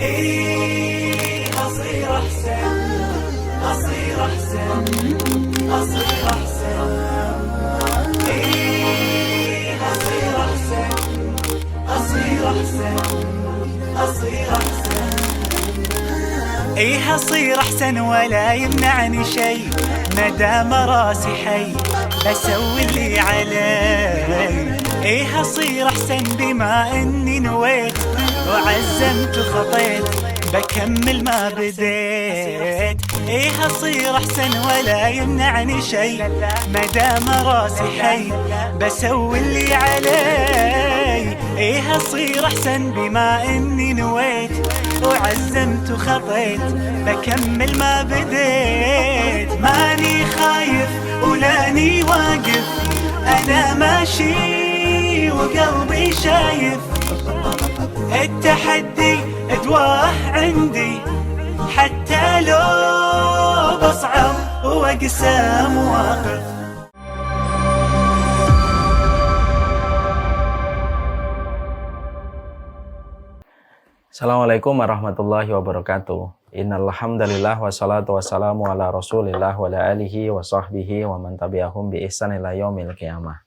إيه أصير أحسن، أصير أحسن، أصير أحسن. إيه أصير أحسن، أصير أحسن، أصير أحسن. إيه أصير أحسن ولا يمنعني شي، مدام راسي حي بسوي اللي علي. إيه أصير أحسن بما إني نويت وعزمت وخطيت بكمل ما بديت. إيه أصير أحسن ولا يمنعني شي، مدام راسي حي بسوي اللي علي. إيه أصير أحسن بما إني نويت وعزمت وخطيت بكمل ما بديت. ماني خايف ولاني واقف، أنا ماشي وقلبي شايف. التحدي ادواه عندي حتى لو بصعب واقسى مواقف. Assalamualaikum warahmatullahi wabarakatuh. Innal hamdalillah wassalatu wassalamu ala Rasulillah wa ala alihi wa sahbihi wa man tabi'ahum bi ihsan ila yaumil qiyamah.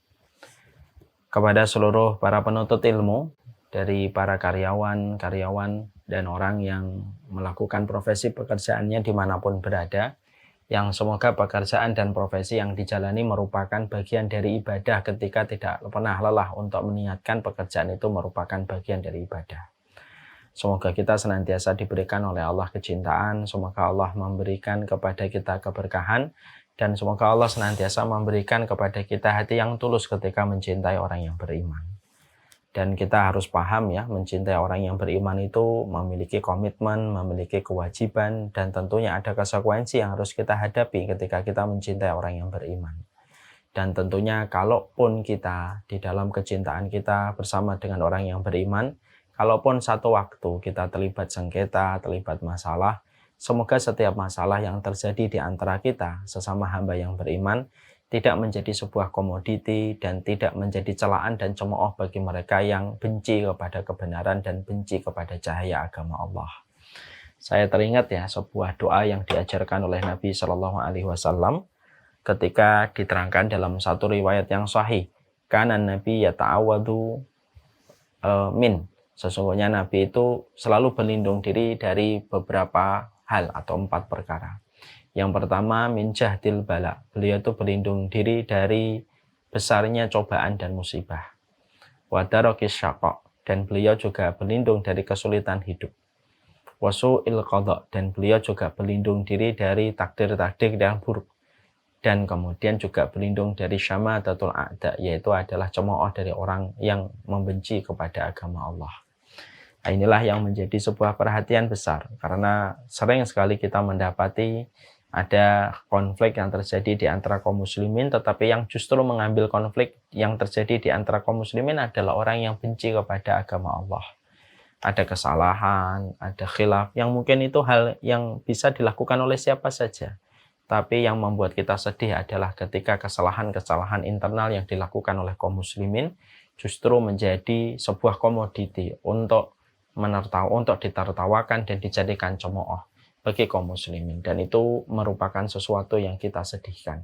Kepada seluruh para penuntut ilmu, dari para karyawan dan orang yang melakukan profesi pekerjaannya dimanapun berada, yang semoga pekerjaan dan profesi yang dijalani merupakan bagian dari ibadah ketika tidak pernah lelah untuk meniatkan pekerjaan itu merupakan bagian dari ibadah. Semoga kita senantiasa diberikan oleh Allah kecintaan, semoga Allah memberikan kepada kita keberkahan, dan semoga Allah senantiasa memberikan kepada kita hati yang tulus ketika mencintai orang yang beriman. Dan kita harus paham ya, mencintai orang yang beriman itu memiliki komitmen, memiliki kewajiban, dan tentunya ada konsekuensi yang harus kita hadapi ketika kita mencintai orang yang beriman. Dan tentunya kalaupun kita di dalam kecintaan kita bersama dengan orang yang beriman, kalaupun satu waktu kita terlibat sengketa, terlibat masalah, semoga setiap masalah yang terjadi di antara kita sesama hamba yang beriman tidak menjadi sebuah komoditi dan tidak menjadi celaan dan cemooh bagi mereka yang benci kepada kebenaran dan benci kepada cahaya agama Allah. Saya teringat ya sebuah doa yang diajarkan oleh Nabi Shallallahu Alaihi Wasallam ketika diterangkan dalam satu riwayat yang sahih. Kana Nabi yata'awadu min. Sesungguhnya Nabi itu selalu berlindung diri dari beberapa hal atau 4 perkara. Yang pertama, min jahdil bala. Beliau itu berlindung diri dari besarnya cobaan dan musibah. Wa darakis syaqa. Dan beliau juga berlindung dari kesulitan hidup. Wa su'il qadha. Dan beliau juga berlindung diri dari takdir-takdir yang buruk. Dan kemudian juga berlindung dari syamatatul a'da, yaitu adalah cemooh dari orang yang membenci kepada agama Allah. Nah, inilah yang menjadi sebuah perhatian besar, karena sering sekali kita mendapati ada konflik yang terjadi di antara kaum muslimin, tetapi yang justru mengambil konflik yang terjadi di antara kaum muslimin adalah orang yang benci kepada agama Allah. Ada kesalahan, ada khilaf, yang mungkin itu hal yang bisa dilakukan oleh siapa saja. Tapi yang membuat kita sedih adalah ketika kesalahan-kesalahan internal yang dilakukan oleh kaum muslimin justru menjadi sebuah komoditi untuk ditertawakan dan dijadikan cemooh bagi kaum muslimin, dan itu merupakan sesuatu yang kita sedihkan.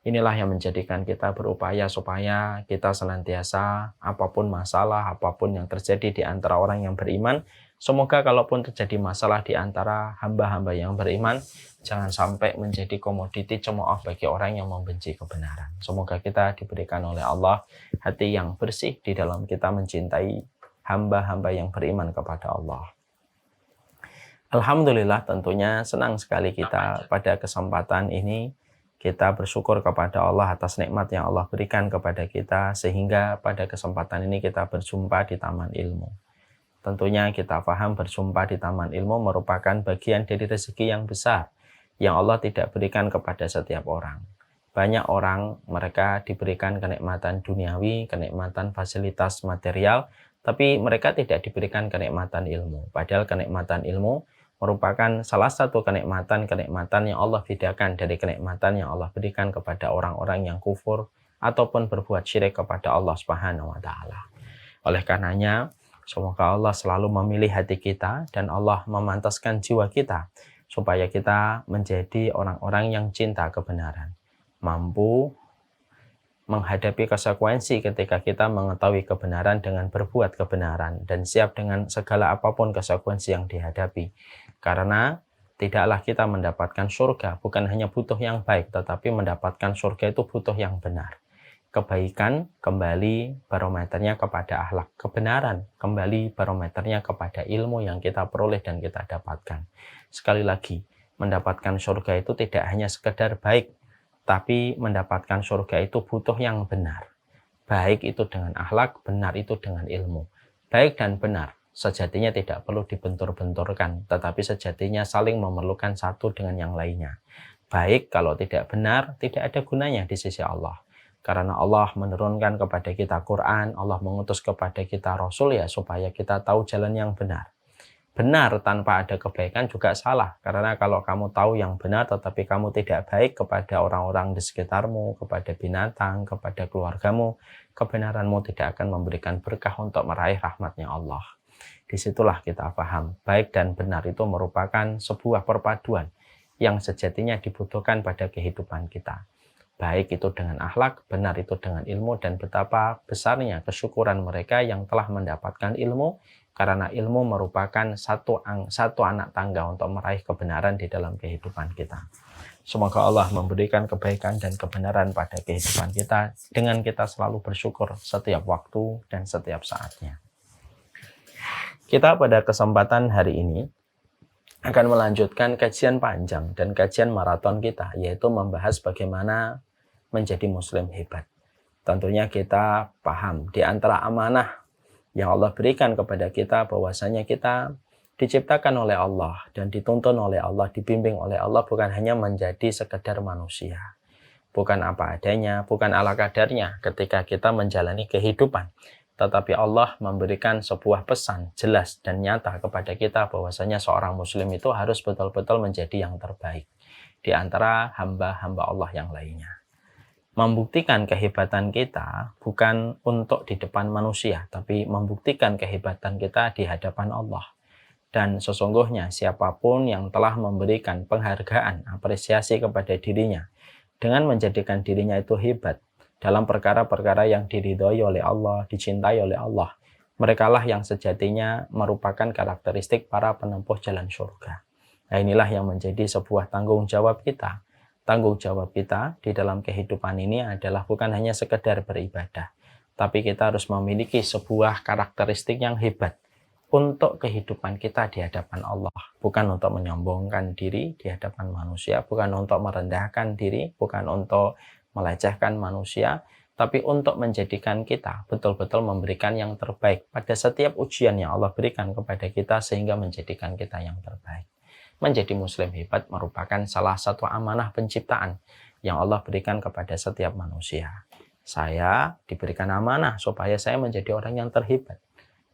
Inilah yang menjadikan kita berupaya supaya kita senantiasa apapun masalah, apapun yang terjadi di antara orang yang beriman, semoga kalaupun terjadi masalah di antara hamba-hamba yang beriman, jangan sampai menjadi komoditi cemooh bagi orang yang membenci kebenaran. Semoga kita diberikan oleh Allah hati yang bersih di dalam kita mencintai hamba-hamba yang beriman kepada Allah. Alhamdulillah, tentunya senang sekali kita pada kesempatan ini kita bersyukur kepada Allah atas nikmat yang Allah berikan kepada kita, sehingga pada kesempatan ini kita berjumpa di Taman Ilmu. Tentunya kita paham berjumpa di Taman Ilmu merupakan bagian dari rezeki yang besar yang Allah tidak berikan kepada setiap orang. Banyak orang mereka diberikan kenikmatan duniawi, kenikmatan fasilitas material, tapi mereka tidak diberikan kenikmatan ilmu. Padahal kenikmatan ilmu merupakan salah satu kenikmatan yang Allah bedakan dari kenikmatan yang Allah berikan kepada orang-orang yang kufur ataupun berbuat syirik kepada Allah Subhanahu wa taala. Oleh karenanya, Semoga Allah selalu memilih hati kita dan Allah memantaskan jiwa kita supaya kita menjadi orang-orang yang cinta kebenaran, mampu menghadapi konsekuensi ketika kita mengetahui kebenaran dengan berbuat kebenaran, dan siap dengan segala apapun konsekuensi yang dihadapi. Karena tidaklah kita mendapatkan surga bukan hanya butuh yang baik, tetapi mendapatkan surga itu butuh yang benar. Kebaikan kembali barometernya kepada akhlak, kebenaran kembali barometernya kepada ilmu yang kita peroleh dan kita dapatkan. Sekali lagi, mendapatkan surga itu tidak hanya sekedar baik, tapi mendapatkan surga itu butuh yang benar. Baik itu dengan akhlak, benar itu dengan ilmu. Baik dan benar sejatinya tidak perlu dibentur-benturkan, tetapi sejatinya saling memerlukan satu dengan yang lainnya. Baik kalau tidak benar, tidak ada gunanya di sisi Allah. Karena Allah menurunkan kepada kita Quran, Allah mengutus kepada kita Rasul ya supaya kita tahu jalan yang benar. Benar tanpa ada kebaikan juga salah. Karena kalau kamu tahu yang benar tetapi kamu tidak baik kepada orang-orang di sekitarmu, kepada binatang, kepada keluargamu, kebenaranmu tidak akan memberikan berkah untuk meraih rahmatnya Allah. Disitulah kita paham, baik dan benar itu merupakan sebuah perpaduan yang sejatinya dibutuhkan pada kehidupan kita. Baik itu dengan akhlak, benar itu dengan ilmu, dan betapa besarnya kesyukuran mereka yang telah mendapatkan ilmu, karena ilmu merupakan satu anak tangga untuk meraih kebenaran di dalam kehidupan kita. Semoga Allah memberikan kebaikan dan kebenaran pada kehidupan kita dengan kita selalu bersyukur setiap waktu dan setiap saatnya. Kita pada kesempatan hari ini akan melanjutkan kajian panjang dan kajian maraton kita, yaitu membahas bagaimana menjadi muslim hebat. Tentunya kita paham di antara amanah yang Allah berikan kepada kita bahwasanya kita diciptakan oleh Allah dan dituntun oleh Allah, dibimbing oleh Allah bukan hanya menjadi sekedar manusia. Bukan apa adanya, bukan ala kadarnya ketika kita menjalani kehidupan. Tetapi Allah memberikan sebuah pesan jelas dan nyata kepada kita bahwasanya seorang muslim itu harus betul-betul menjadi yang terbaik di antara hamba-hamba Allah yang lainnya. Membuktikan kehebatan kita bukan untuk di depan manusia, tapi membuktikan kehebatan kita di hadapan Allah. Dan sesungguhnya siapapun yang telah memberikan penghargaan, apresiasi kepada dirinya dengan menjadikan dirinya itu hebat dalam perkara-perkara yang diridhoi oleh Allah, dicintai oleh Allah, merekalah yang sejatinya merupakan karakteristik para penempuh jalan surga. Nah, inilah yang menjadi sebuah tanggung jawab kita. Tanggung jawab kita di dalam kehidupan ini adalah bukan hanya sekedar beribadah, tapi kita harus memiliki sebuah karakteristik yang hebat untuk kehidupan kita di hadapan Allah. Bukan untuk menyombongkan diri di hadapan manusia, bukan untuk merendahkan diri, bukan untuk melecehkan manusia, tapi untuk menjadikan kita betul-betul memberikan yang terbaik pada setiap ujian yang Allah berikan kepada kita sehingga menjadikan kita yang terbaik. Menjadi muslim hebat merupakan salah satu amanah penciptaan yang Allah berikan kepada setiap manusia. Saya diberikan amanah supaya saya menjadi orang yang terhebat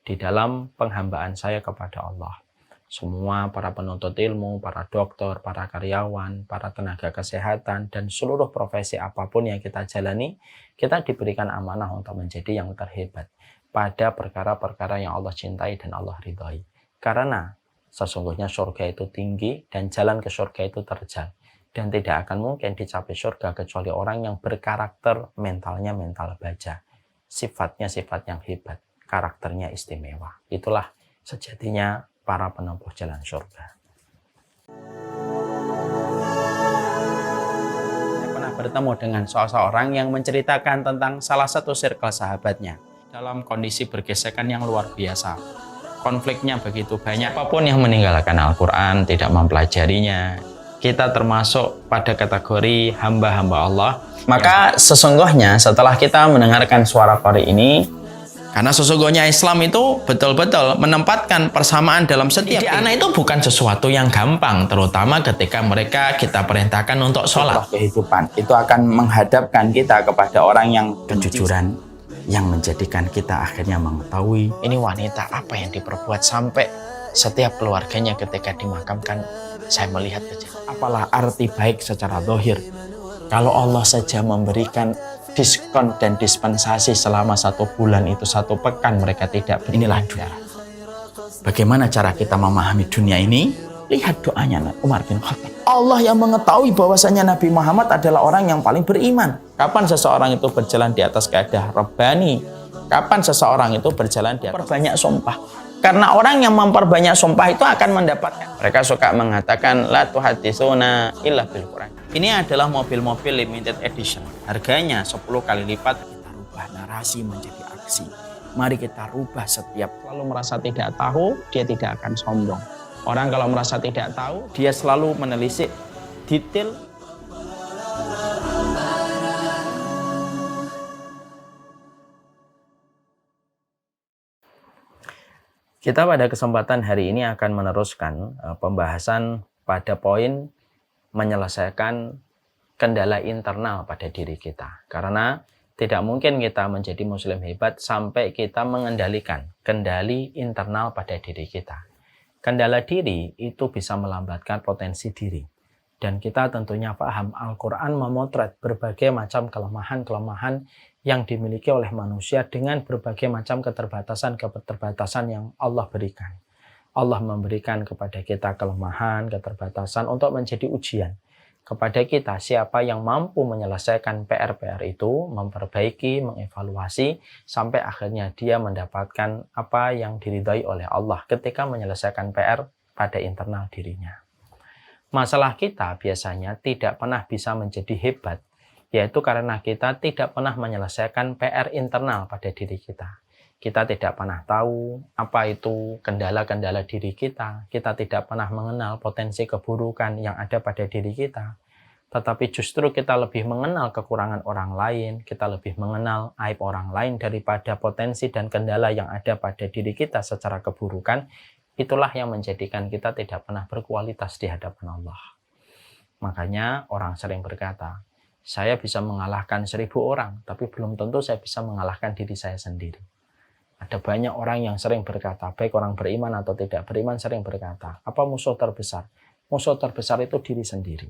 di dalam penghambaan saya kepada Allah. Semua para penuntut ilmu, para dokter, para karyawan, para tenaga kesehatan, dan seluruh profesi apapun yang kita jalani, kita diberikan amanah untuk menjadi yang terhebat pada perkara-perkara yang Allah cintai dan Allah ridhoi. Karena sesungguhnya surga itu tinggi dan jalan ke surga itu terjal. Dan tidak akan mungkin dicapai surga kecuali orang yang berkarakter mentalnya mental baja. Sifatnya sifat yang hebat, karakternya istimewa. Itulah sejatinya para penempuh jalan surga. Saya pernah bertemu dengan seseorang yang menceritakan tentang salah satu circle sahabatnya dalam kondisi bergesekan yang luar biasa. Konfliknya begitu banyak, apapun yang meninggalkan Al-Quran, tidak mempelajarinya, kita termasuk pada kategori hamba-hamba Allah. Maka sesungguhnya setelah kita mendengarkan suara qari ini, karena sesungguhnya Islam itu betul-betul menempatkan persamaan dalam setiap anak itu bukan sesuatu yang gampang, terutama ketika mereka kita perintahkan untuk sholat. Kehidupan itu akan menghadapkan kita kepada orang yang kejujuran, yang menjadikan kita akhirnya mengetahui ini wanita apa yang diperbuat sampai setiap keluarganya ketika dimakamkan saya melihat saja. Apalah arti baik secara zahir kalau Allah saja memberikan diskon dan dispensasi selama 1 bulan itu 1 pekan mereka tidak. Inilah darah. Bagaimana cara kita memahami dunia ini? Lihat doanya Umar bin Khattab. Allah yang mengetahui bahwasanya Nabi Muhammad adalah orang yang paling beriman. Kapan seseorang itu berjalan di atas kaidah Rabbani? Kapan seseorang itu berjalan di atas perbanyak sumpah? Karena orang yang memperbanyak sumpah itu akan mendapatkan. Mereka suka mengatakan la tuhaditsuna illa bil Quran. Ini adalah mobil-mobil limited edition. Harganya 10 kali lipat. Kita rubah narasi menjadi aksi. Mari kita rubah setiap. Kalau merasa tidak tahu, dia tidak akan sombong. Orang kalau merasa tidak tahu, dia selalu menelisik detail. Kita pada kesempatan hari ini akan meneruskan pembahasan pada poin menyelesaikan kendala internal pada diri kita. Karena tidak mungkin kita menjadi muslim hebat sampai kita mengendalikan kendali internal pada diri kita. Kendala diri itu bisa melambatkan potensi diri. Dan kita tentunya paham Al-Quran memotret berbagai macam kelemahan-kelemahan yang dimiliki oleh manusia dengan berbagai macam keterbatasan-keterbatasan yang Allah berikan. Allah memberikan kepada kita kelemahan, keterbatasan untuk menjadi ujian. Kepada kita siapa yang mampu menyelesaikan PR-PR itu, memperbaiki, mengevaluasi, sampai akhirnya dia mendapatkan apa yang diridhai oleh Allah ketika menyelesaikan PR pada internal dirinya. Masalah kita biasanya tidak pernah bisa menjadi hebat, yaitu karena kita tidak pernah menyelesaikan PR internal pada diri kita. Kita tidak pernah tahu apa itu kendala-kendala diri kita. Kita tidak pernah mengenal potensi keburukan yang ada pada diri kita. Tetapi justru kita lebih mengenal kekurangan orang lain, kita lebih mengenal aib orang lain daripada potensi dan kendala yang ada pada diri kita secara keburukan. Itulah yang menjadikan kita tidak pernah berkualitas di hadapan Allah. Makanya orang sering berkata, saya bisa mengalahkan 1000 orang, tapi belum tentu saya bisa mengalahkan diri saya sendiri. Ada banyak orang yang sering berkata, baik orang beriman atau tidak beriman sering berkata, apa musuh terbesar? Musuh terbesar itu diri sendiri.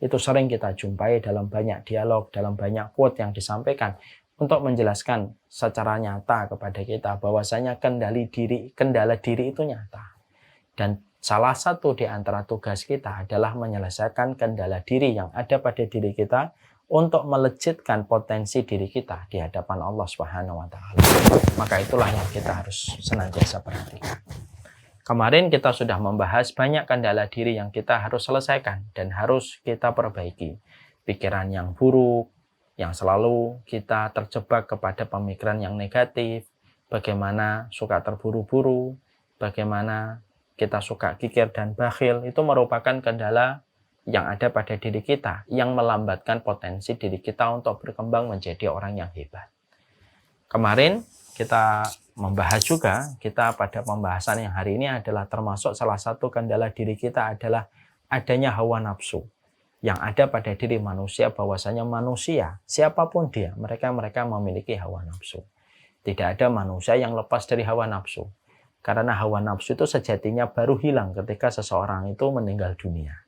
Itu sering kita jumpai dalam banyak dialog, dalam banyak quote yang disampaikan untuk menjelaskan secara nyata kepada kita bahwasanya kendala diri itu nyata. Dan salah satu di antara tugas kita adalah menyelesaikan kendala diri yang ada pada diri kita untuk melejitkan potensi diri kita di hadapan Allah Subhanahu wa taala. Maka itulah yang kita harus senantiasa perhatikan. Kemarin kita sudah membahas banyak kendala diri yang kita harus selesaikan dan harus kita perbaiki. Pikiran yang buruk, yang selalu kita terjebak kepada pemikiran yang negatif, bagaimana suka terburu-buru, bagaimana kita suka kikir dan bakhil, itu merupakan kendala yang ada pada diri kita, yang melambatkan potensi diri kita untuk berkembang menjadi orang yang hebat. Kemarin kita membahas juga, kita pada pembahasan yang hari ini adalah termasuk salah satu kendala diri kita adalah adanya hawa nafsu yang ada pada diri manusia, bahwasanya manusia, siapapun dia, mereka memiliki hawa nafsu. Tidak ada manusia yang lepas dari hawa nafsu. Karena hawa nafsu itu sejatinya baru hilang ketika seseorang itu meninggal dunia.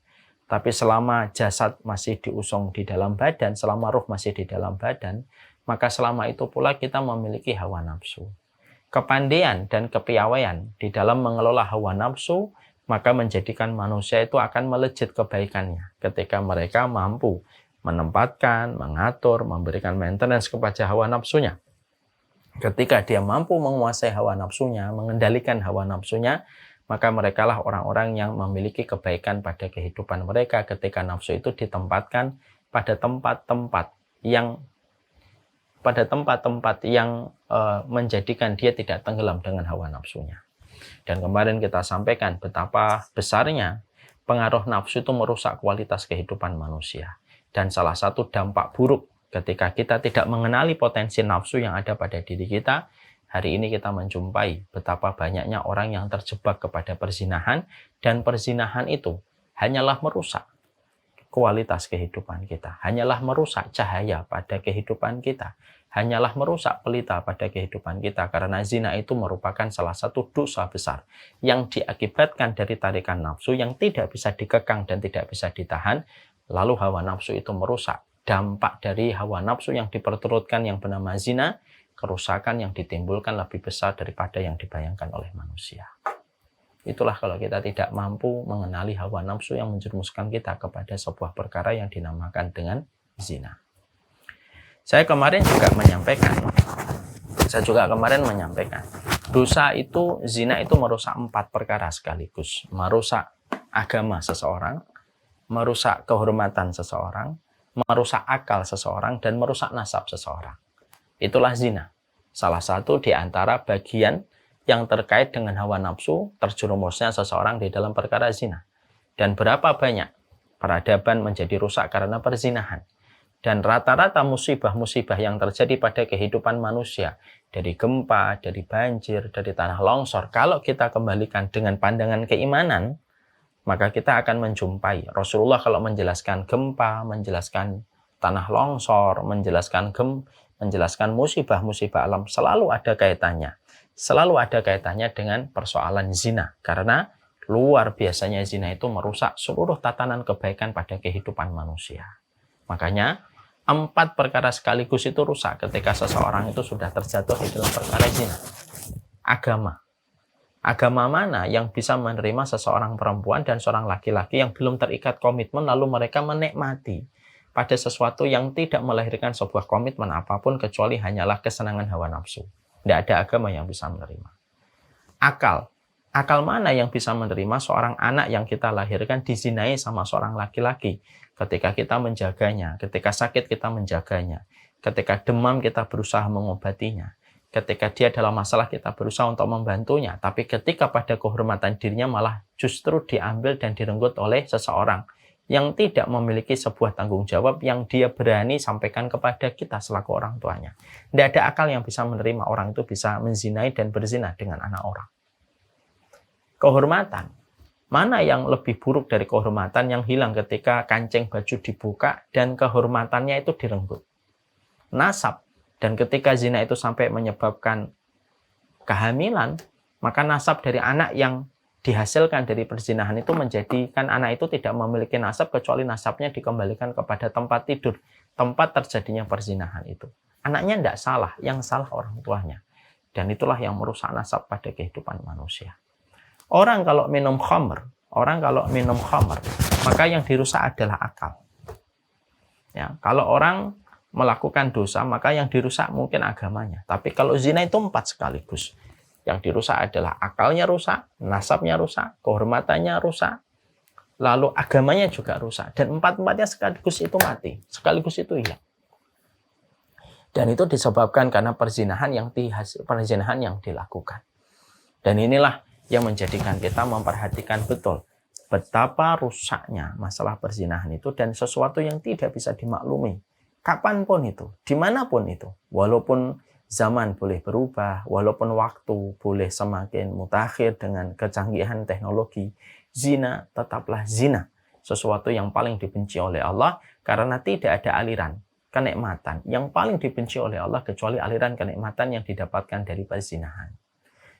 Tapi selama jasad masih diusung di dalam badan, selama ruh masih di dalam badan, maka selama itu pula kita memiliki hawa nafsu. Kepandaian dan kepiawaian di dalam mengelola hawa nafsu, maka menjadikan manusia itu akan melejit kebaikannya ketika mereka mampu menempatkan, mengatur, memberikan maintenance kepada hawa nafsunya. Ketika dia mampu menguasai hawa nafsunya, mengendalikan hawa nafsunya, maka merekalah orang-orang yang memiliki kebaikan pada kehidupan mereka ketika nafsu itu ditempatkan pada tempat-tempat yang menjadikan dia tidak tenggelam dengan hawa nafsunya. Dan kemarin kita sampaikan betapa besarnya pengaruh nafsu itu merusak kualitas kehidupan manusia. Dan salah satu dampak buruk ketika kita tidak mengenali potensi nafsu yang ada pada diri kita, hari ini kita menjumpai betapa banyaknya orang yang terjebak kepada perzinahan, dan perzinahan itu hanyalah merusak kualitas kehidupan kita, hanyalah merusak cahaya pada kehidupan kita, hanyalah merusak pelita pada kehidupan kita, karena zina itu merupakan salah satu dosa besar yang diakibatkan dari tarikan nafsu yang tidak bisa dikekang dan tidak bisa ditahan, lalu hawa nafsu itu merusak. Dampak dari hawa nafsu yang diperturutkan yang bernama zina, kerusakan yang ditimbulkan lebih besar daripada yang dibayangkan oleh manusia. Itulah kalau kita tidak mampu mengenali hawa nafsu yang menjerumuskan kita kepada sebuah perkara yang dinamakan dengan zina. Saya juga kemarin menyampaikan, dosa itu, zina itu merusak 4 perkara sekaligus. Merusak agama seseorang, merusak kehormatan seseorang, merusak akal seseorang, dan merusak nasab seseorang. Itulah zina. Salah satu di antara bagian yang terkait dengan hawa nafsu terjerumusnya seseorang di dalam perkara zina. Dan berapa banyak peradaban menjadi rusak karena perzinahan. Dan rata-rata musibah-musibah yang terjadi pada kehidupan manusia, dari gempa, dari banjir, dari tanah longsor, kalau kita kembalikan dengan pandangan keimanan, maka kita akan menjumpai Rasulullah kalau menjelaskan gempa, menjelaskan tanah longsor, menjelaskan musibah-musibah alam, selalu ada kaitannya. Selalu ada kaitannya dengan persoalan zina. Karena luar biasanya zina itu merusak seluruh tatanan kebaikan pada kehidupan manusia. Makanya 4 perkara sekaligus itu rusak ketika seseorang itu sudah terjatuh di dalam perkara zina. Agama. Agama mana yang bisa menerima seseorang perempuan dan seorang laki-laki yang belum terikat komitmen, lalu mereka menikmati pada sesuatu yang tidak melahirkan sebuah komitmen apapun kecuali hanyalah kesenangan hawa nafsu. Tidak ada agama yang bisa menerima. Akal. Akal mana yang bisa menerima seorang anak yang kita lahirkan dizinai sama seorang laki-laki? Ketika kita menjaganya, ketika sakit kita menjaganya, ketika demam kita berusaha mengobatinya, ketika dia dalam masalah kita berusaha untuk membantunya, tapi ketika pada kehormatan dirinya malah justru diambil dan direnggut oleh seseorang yang tidak memiliki sebuah tanggung jawab yang dia berani sampaikan kepada kita selaku orang tuanya. Tidak ada akal yang bisa menerima orang itu bisa menzinai dan berzina dengan anak orang. Kehormatan. Mana yang lebih buruk dari kehormatan yang hilang ketika kancing baju dibuka dan kehormatannya itu direnggut? Nasab. Dan ketika zina itu sampai menyebabkan kehamilan, maka nasab dari anak yang dihasilkan dari perzinahan itu menjadikan anak itu tidak memiliki nasab kecuali nasabnya dikembalikan kepada tempat tidur, tempat terjadinya perzinahan itu. Anaknya tidak salah, yang salah orang tuanya. Dan itulah yang merusak nasab pada kehidupan manusia. Orang kalau minum khamr, maka yang dirusak adalah akal. Ya, kalau orang melakukan dosa, maka yang dirusak mungkin agamanya. Tapi kalau zina itu 4 sekaligus. Yang dirusak adalah akalnya rusak, nasabnya rusak, kehormatannya rusak, lalu agamanya juga rusak. Dan 4-4-nya sekaligus itu mati, sekaligus itu hilang. Dan itu disebabkan karena perzinahan yang dilakukan. Dan inilah yang menjadikan kita memperhatikan betul betapa rusaknya masalah perzinahan itu dan sesuatu yang tidak bisa dimaklumi. Kapanpun itu, dimanapun itu, walaupun zaman boleh berubah, walaupun waktu boleh semakin mutakhir dengan kecanggihan teknologi, zina tetaplah zina. Sesuatu yang paling dibenci oleh Allah karena tidak ada aliran kenikmatan yang paling dibenci oleh Allah kecuali aliran kenikmatan yang didapatkan dari perzinahan.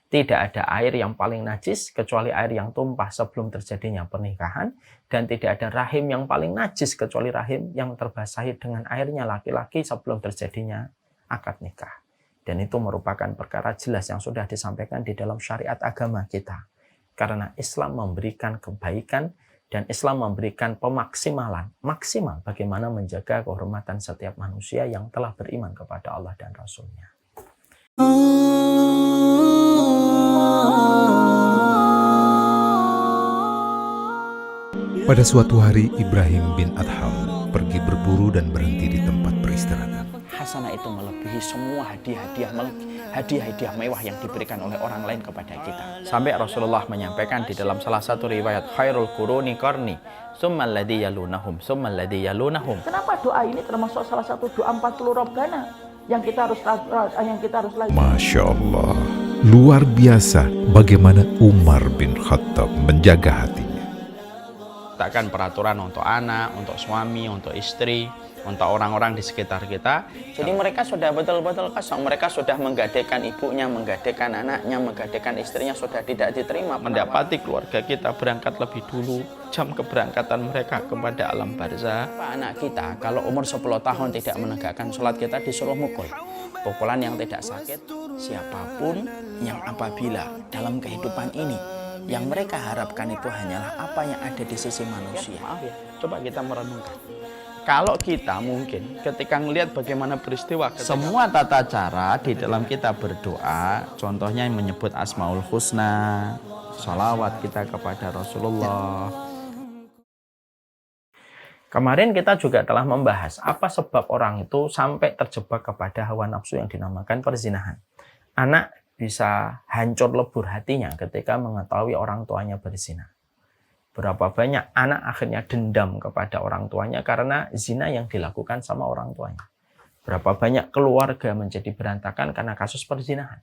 Tidak ada air yang paling najis kecuali air yang tumpah sebelum terjadinya pernikahan. Dan tidak ada rahim yang paling najis kecuali rahim yang terbasahi dengan airnya laki-laki sebelum terjadinya akad nikah. Dan itu merupakan perkara jelas yang sudah disampaikan di dalam syariat agama kita. Karena Islam memberikan kebaikan dan Islam memberikan pemaksimalan, maksimal bagaimana menjaga kehormatan setiap manusia yang telah beriman kepada Allah dan Rasul-Nya. Pada suatu hari Ibrahim bin Adham pergi berburu dan berhenti di tempat peristirahatan. Hasanah itu melebihi semua hadiah-hadiah mewah yang diberikan oleh orang lain kepada kita. Sampai Rasulullah menyampaikan di dalam salah satu riwayat, khairul quruni qarni, tsummal ladzi yalunahum, tsummal ladzi yalunahum. Kenapa doa ini termasuk salah satu doa 40 Rabbana yang kita harus lakukan? Masya Allah, luar biasa bagaimana Umar bin Khattab menjaga hatinya. Letakkan peraturan untuk anak, untuk suami, untuk istri, untuk orang-orang di sekitar kita. Jadi mereka sudah betul-betul kosong. Mereka sudah menggadaikan ibunya, menggadaikan anaknya, menggadaikan istrinya, sudah tidak diterima. Mendapati keluarga kita berangkat lebih dulu, jam keberangkatan mereka kepada alam barzah. Anak kita kalau umur 10 tahun tidak menegakkan sholat, kita disuruh mukul. Pukulan yang tidak sakit. Siapapun yang apabila dalam kehidupan ini Yang mereka harapkan itu hanyalah apa yang ada di sisi manusia. Maaf ya, coba kita merenungkan. Kalau kita mungkin ketika melihat bagaimana peristiwa semua tata cara di dalam kita berdoa, contohnya menyebut Asmaul Husna, sholawat kita kepada Rasulullah. Kemarin kita juga telah membahas apa sebab orang itu sampai terjebak kepada hawa nafsu yang dinamakan perzinahan. Anak bisa hancur lebur hatinya ketika mengetahui orang tuanya berzina. Berapa banyak anak akhirnya dendam kepada orang tuanya karena zina yang dilakukan sama orang tuanya. Berapa banyak keluarga menjadi berantakan karena kasus perzinahan.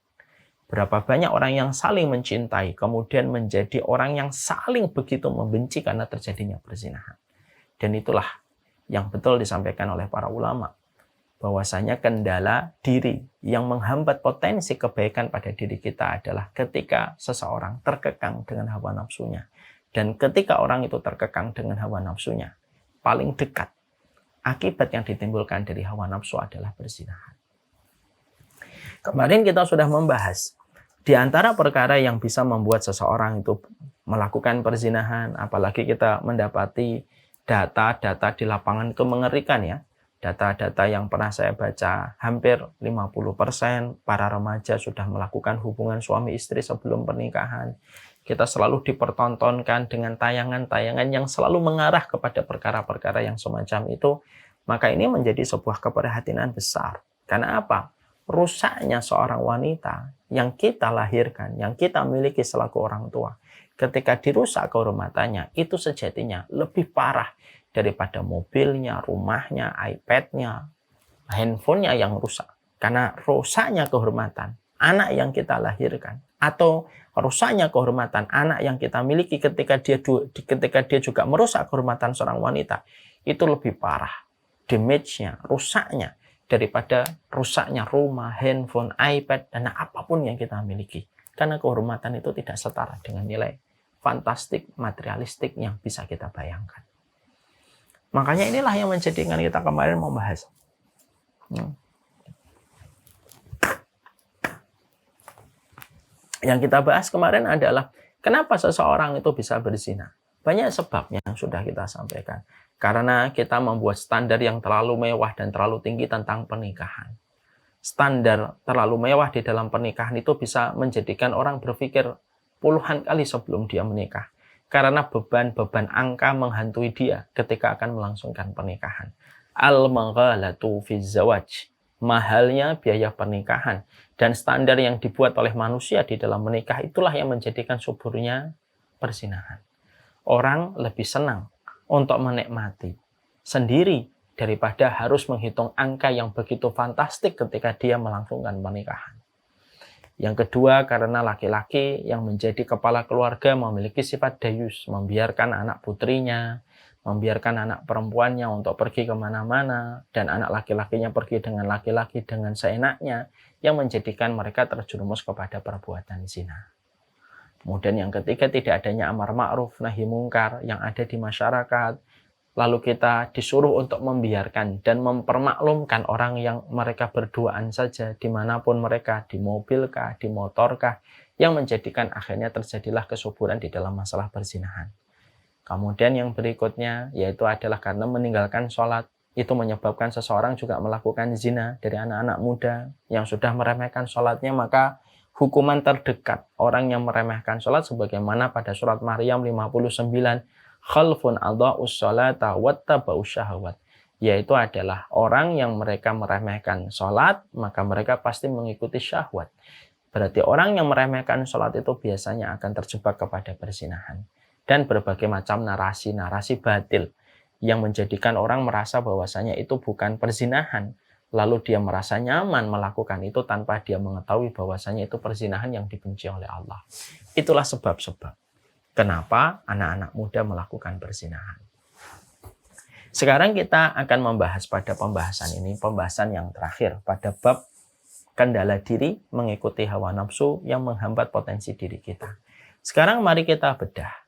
Berapa banyak orang yang saling mencintai kemudian menjadi orang yang saling begitu membenci karena terjadinya perzinahan. Dan itulah yang betul disampaikan oleh para ulama, bahwasanya kendala diri yang menghambat potensi kebaikan pada diri kita adalah ketika seseorang terkekang dengan hawa nafsunya. Dan ketika orang itu terkekang dengan hawa nafsunya, paling dekat akibat yang ditimbulkan dari hawa nafsu adalah perzinahan. Kemarin kita sudah membahas di antara perkara yang bisa membuat seseorang itu melakukan perzinahan, apalagi kita mendapati data-data di lapangan itu mengerikan ya. Data-data yang pernah saya baca, hampir 50% para remaja sudah melakukan hubungan suami istri sebelum pernikahan. Kita selalu dipertontonkan dengan tayangan-tayangan yang selalu mengarah kepada perkara-perkara yang semacam itu. Maka ini menjadi sebuah keprihatinan besar. Karena apa? Rusaknya seorang wanita yang kita lahirkan, yang kita miliki selaku orang tua, ketika dirusak kehormatannya, itu sejatinya lebih parah daripada mobilnya, rumahnya, iPad-nya, handphonenya yang rusak. Karena rusaknya kehormatan anak yang kita lahirkan, atau rusaknya kehormatan anak yang kita miliki ketika dia juga merusak kehormatan seorang wanita, itu lebih parah damage-nya, rusaknya, daripada rusaknya rumah, handphone, iPad, dan apapun yang kita miliki. Karena kehormatan itu tidak setara dengan nilai fantastik, materialistik yang bisa kita bayangkan. Makanya inilah yang menjadikan kita kemarin membahas. Yang kita bahas kemarin adalah kenapa seseorang itu bisa berzina. Banyak sebabnya yang sudah kita sampaikan. Karena kita membuat standar yang terlalu mewah dan terlalu tinggi tentang pernikahan. Standar terlalu mewah di dalam pernikahan itu bisa menjadikan orang berpikir puluhan kali sebelum dia menikah. Karena beban-beban angka menghantui dia ketika akan melangsungkan pernikahan. Al-maghalatu fi zawaj. Mahalnya biaya pernikahan. Dan standar yang dibuat oleh manusia di dalam menikah itulah yang menjadikan suburnya perzinahan. Orang lebih senang untuk menikmati sendiri daripada harus menghitung angka yang begitu fantastik ketika dia melangsungkan pernikahan. Yang kedua, karena laki-laki yang menjadi kepala keluarga memiliki sifat dayus, membiarkan anak putrinya, membiarkan anak perempuannya untuk pergi kemana-mana, dan anak laki-lakinya pergi dengan laki-laki dengan seenaknya, yang menjadikan mereka terjerumus kepada perbuatan zina. Kemudian yang ketiga, tidak adanya amar ma'ruf nahi mungkar yang ada di masyarakat. Lalu kita disuruh untuk membiarkan dan mempermaklumkan orang yang mereka berduaan saja dimanapun mereka, di mobilkah, di motorkah, yang menjadikan akhirnya terjadilah kesuburan di dalam masalah perzinahan. Kemudian yang berikutnya yaitu adalah karena meninggalkan sholat. Itu menyebabkan seseorang juga melakukan zina dari anak-anak muda yang sudah meremehkan sholatnya, maka hukuman terdekat orang yang meremehkan sholat sebagaimana pada surat Maryam 59, khalfun adha'us sholata wattaba'us syahwat, yaitu adalah orang yang mereka meremehkan sholat, maka mereka pasti mengikuti syahwat. Berarti orang yang meremehkan sholat itu biasanya akan terjebak kepada perzinahan. Dan berbagai macam narasi-narasi batil yang menjadikan orang merasa bahwasanya itu bukan perzinahan. Lalu dia merasa nyaman melakukan itu tanpa dia mengetahui bahwasanya itu perzinahan yang dibenci oleh Allah. Itulah sebab-sebab kenapa anak-anak muda melakukan perzinahan. Sekarang kita akan membahas pada pembahasan ini, pembahasan yang terakhir pada bab kendala diri mengikuti hawa nafsu yang menghambat potensi diri kita. Sekarang mari kita bedah.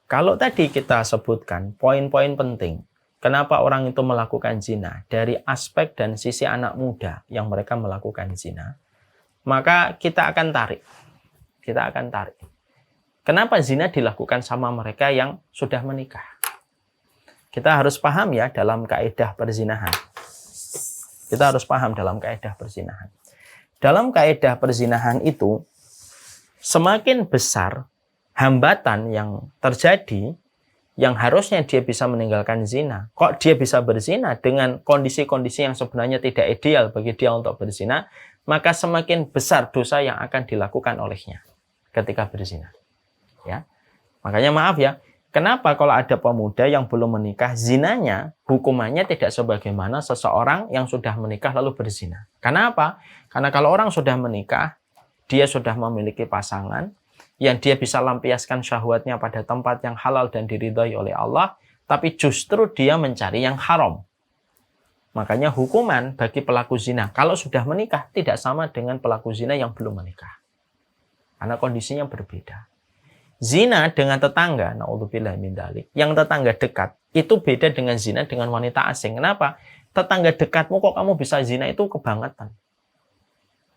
Kalau tadi kita sebutkan poin-poin penting, kenapa orang itu melakukan zina dari aspek dan sisi anak muda yang mereka melakukan zina, maka kita akan tarik. Kenapa zina dilakukan sama mereka yang sudah menikah? Kita harus paham ya dalam kaidah perzinahan. Kita harus paham dalam kaidah perzinahan. Dalam kaidah perzinahan itu, semakin besar hambatan yang terjadi, yang harusnya dia bisa meninggalkan zina. Kok dia bisa berzina dengan kondisi-kondisi yang sebenarnya tidak ideal bagi dia untuk berzina, maka semakin besar dosa yang akan dilakukan olehnya ketika berzina. Ya, makanya maaf ya, kenapa kalau ada pemuda yang belum menikah, zinanya hukumannya tidak sebagaimana seseorang yang sudah menikah lalu berzina. Kenapa? Karena kalau orang sudah menikah, dia sudah memiliki pasangan yang dia bisa lampiaskan syahwatnya pada tempat yang halal dan diridhai oleh Allah, tapi justru dia mencari yang haram. Makanya hukuman bagi pelaku zina kalau sudah menikah tidak sama dengan pelaku zina yang belum menikah. Karena kondisinya berbeda. Zina dengan tetangga, naudzubillah min dzalik, yang tetangga dekat, itu beda dengan zina dengan wanita asing. Kenapa? Tetangga dekatmu kok kamu bisa zina, itu kebangetan.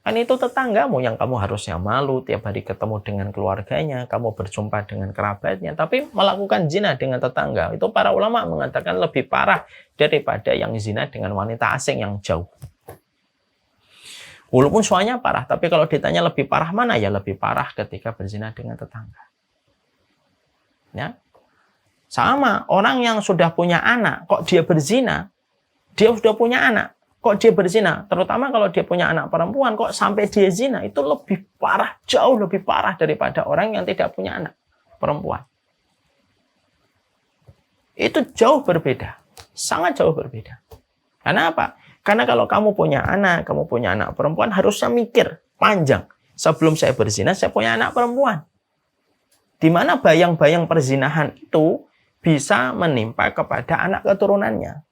Kan itu tetanggamu yang kamu harusnya malu, tiap hari ketemu dengan keluarganya, kamu berjumpa dengan kerabatnya, tapi melakukan zina dengan tetangga. Itu para ulama mengatakan lebih parah daripada yang zina dengan wanita asing yang jauh. Walaupun soalnya parah, tapi kalau ditanya lebih parah mana, ya lebih parah ketika berzina dengan tetangga. Ya, sama orang yang sudah punya anak, kok dia berzina, dia sudah punya anak, kok dia berzina, terutama kalau dia punya anak perempuan, kok sampai dia zina, itu lebih parah, jauh lebih parah daripada orang yang tidak punya anak perempuan. Itu jauh berbeda, sangat jauh berbeda. Karena apa? Karena kalau kamu punya anak perempuan, harusnya mikir panjang. Sebelum saya berzina, saya punya anak perempuan. Di mana bayang-bayang perzinahan itu bisa menimpa kepada anak keturunannya.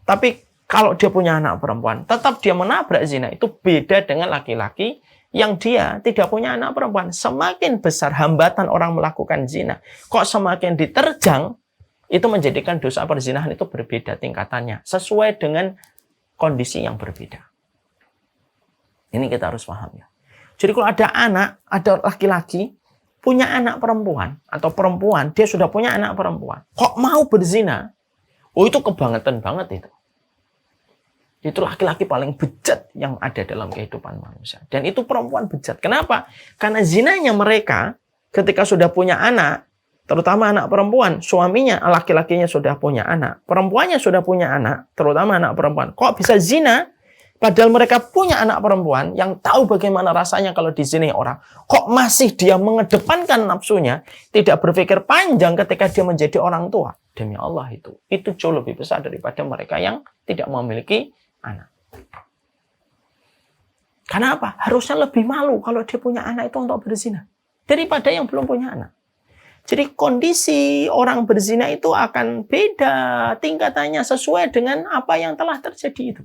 Tapi kalau dia punya anak perempuan, tetap dia menabrak zina. Itu beda dengan laki-laki yang dia tidak punya anak perempuan. Semakin besar hambatan orang melakukan zina, kok semakin diterjang, itu menjadikan dosa perzinahan itu berbeda tingkatannya, sesuai dengan kondisi yang berbeda. Ini kita harus paham ya. Jadi kalau ada anak, ada laki-laki punya anak perempuan, atau perempuan, dia sudah punya anak perempuan, kok mau berzina? Oh, itu kebangetan banget itu. Itu laki-laki paling bejat yang ada dalam kehidupan manusia. Dan itu perempuan bejat. Kenapa? Karena zinanya mereka ketika sudah punya anak, terutama anak perempuan, suaminya, laki-lakinya sudah punya anak, perempuannya sudah punya anak, terutama anak perempuan. Kok bisa zina? Padahal mereka punya anak perempuan yang tahu bagaimana rasanya kalau dizini orang. Kok masih dia mengedepankan nafsunya, tidak berpikir panjang ketika dia menjadi orang tua. Demi Allah itu jauh lebih besar daripada mereka yang tidak memiliki anak. Karena apa? Harusnya lebih malu kalau dia punya anak itu untuk berzina daripada yang belum punya anak. Jadi kondisi orang berzina itu akan beda tingkatannya sesuai dengan apa yang telah terjadi itu.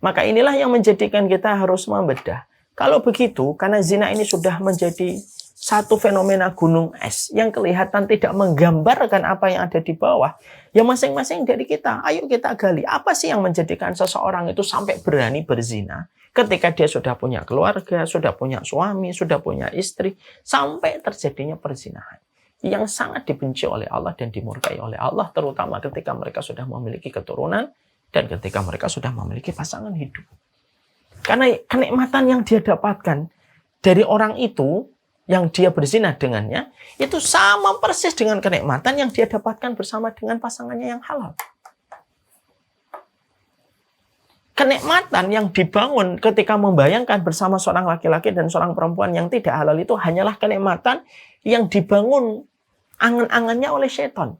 Maka inilah yang menjadikan kita harus membedah. Kalau begitu, karena zina ini sudah menjadi satu fenomena gunung es yang kelihatan tidak menggambarkan apa yang ada di bawah, ya masing-masing dari kita, ayo kita gali. Apa sih yang menjadikan seseorang itu sampai berani berzina ketika dia sudah punya keluarga, sudah punya suami, sudah punya istri, sampai terjadinya perzinahan yang sangat dibenci oleh Allah dan dimurkai oleh Allah, terutama ketika mereka sudah memiliki keturunan dan ketika mereka sudah memiliki pasangan hidup. Karena kenikmatan yang dia dapatkan dari orang itu, yang dia berzina dengannya, itu sama persis dengan kenikmatan yang dia dapatkan bersama dengan pasangannya yang halal. Kenikmatan yang dibangun ketika membayangkan bersama seorang laki-laki dan seorang perempuan yang tidak halal itu hanyalah kenikmatan yang dibangun angan-angannya oleh setan.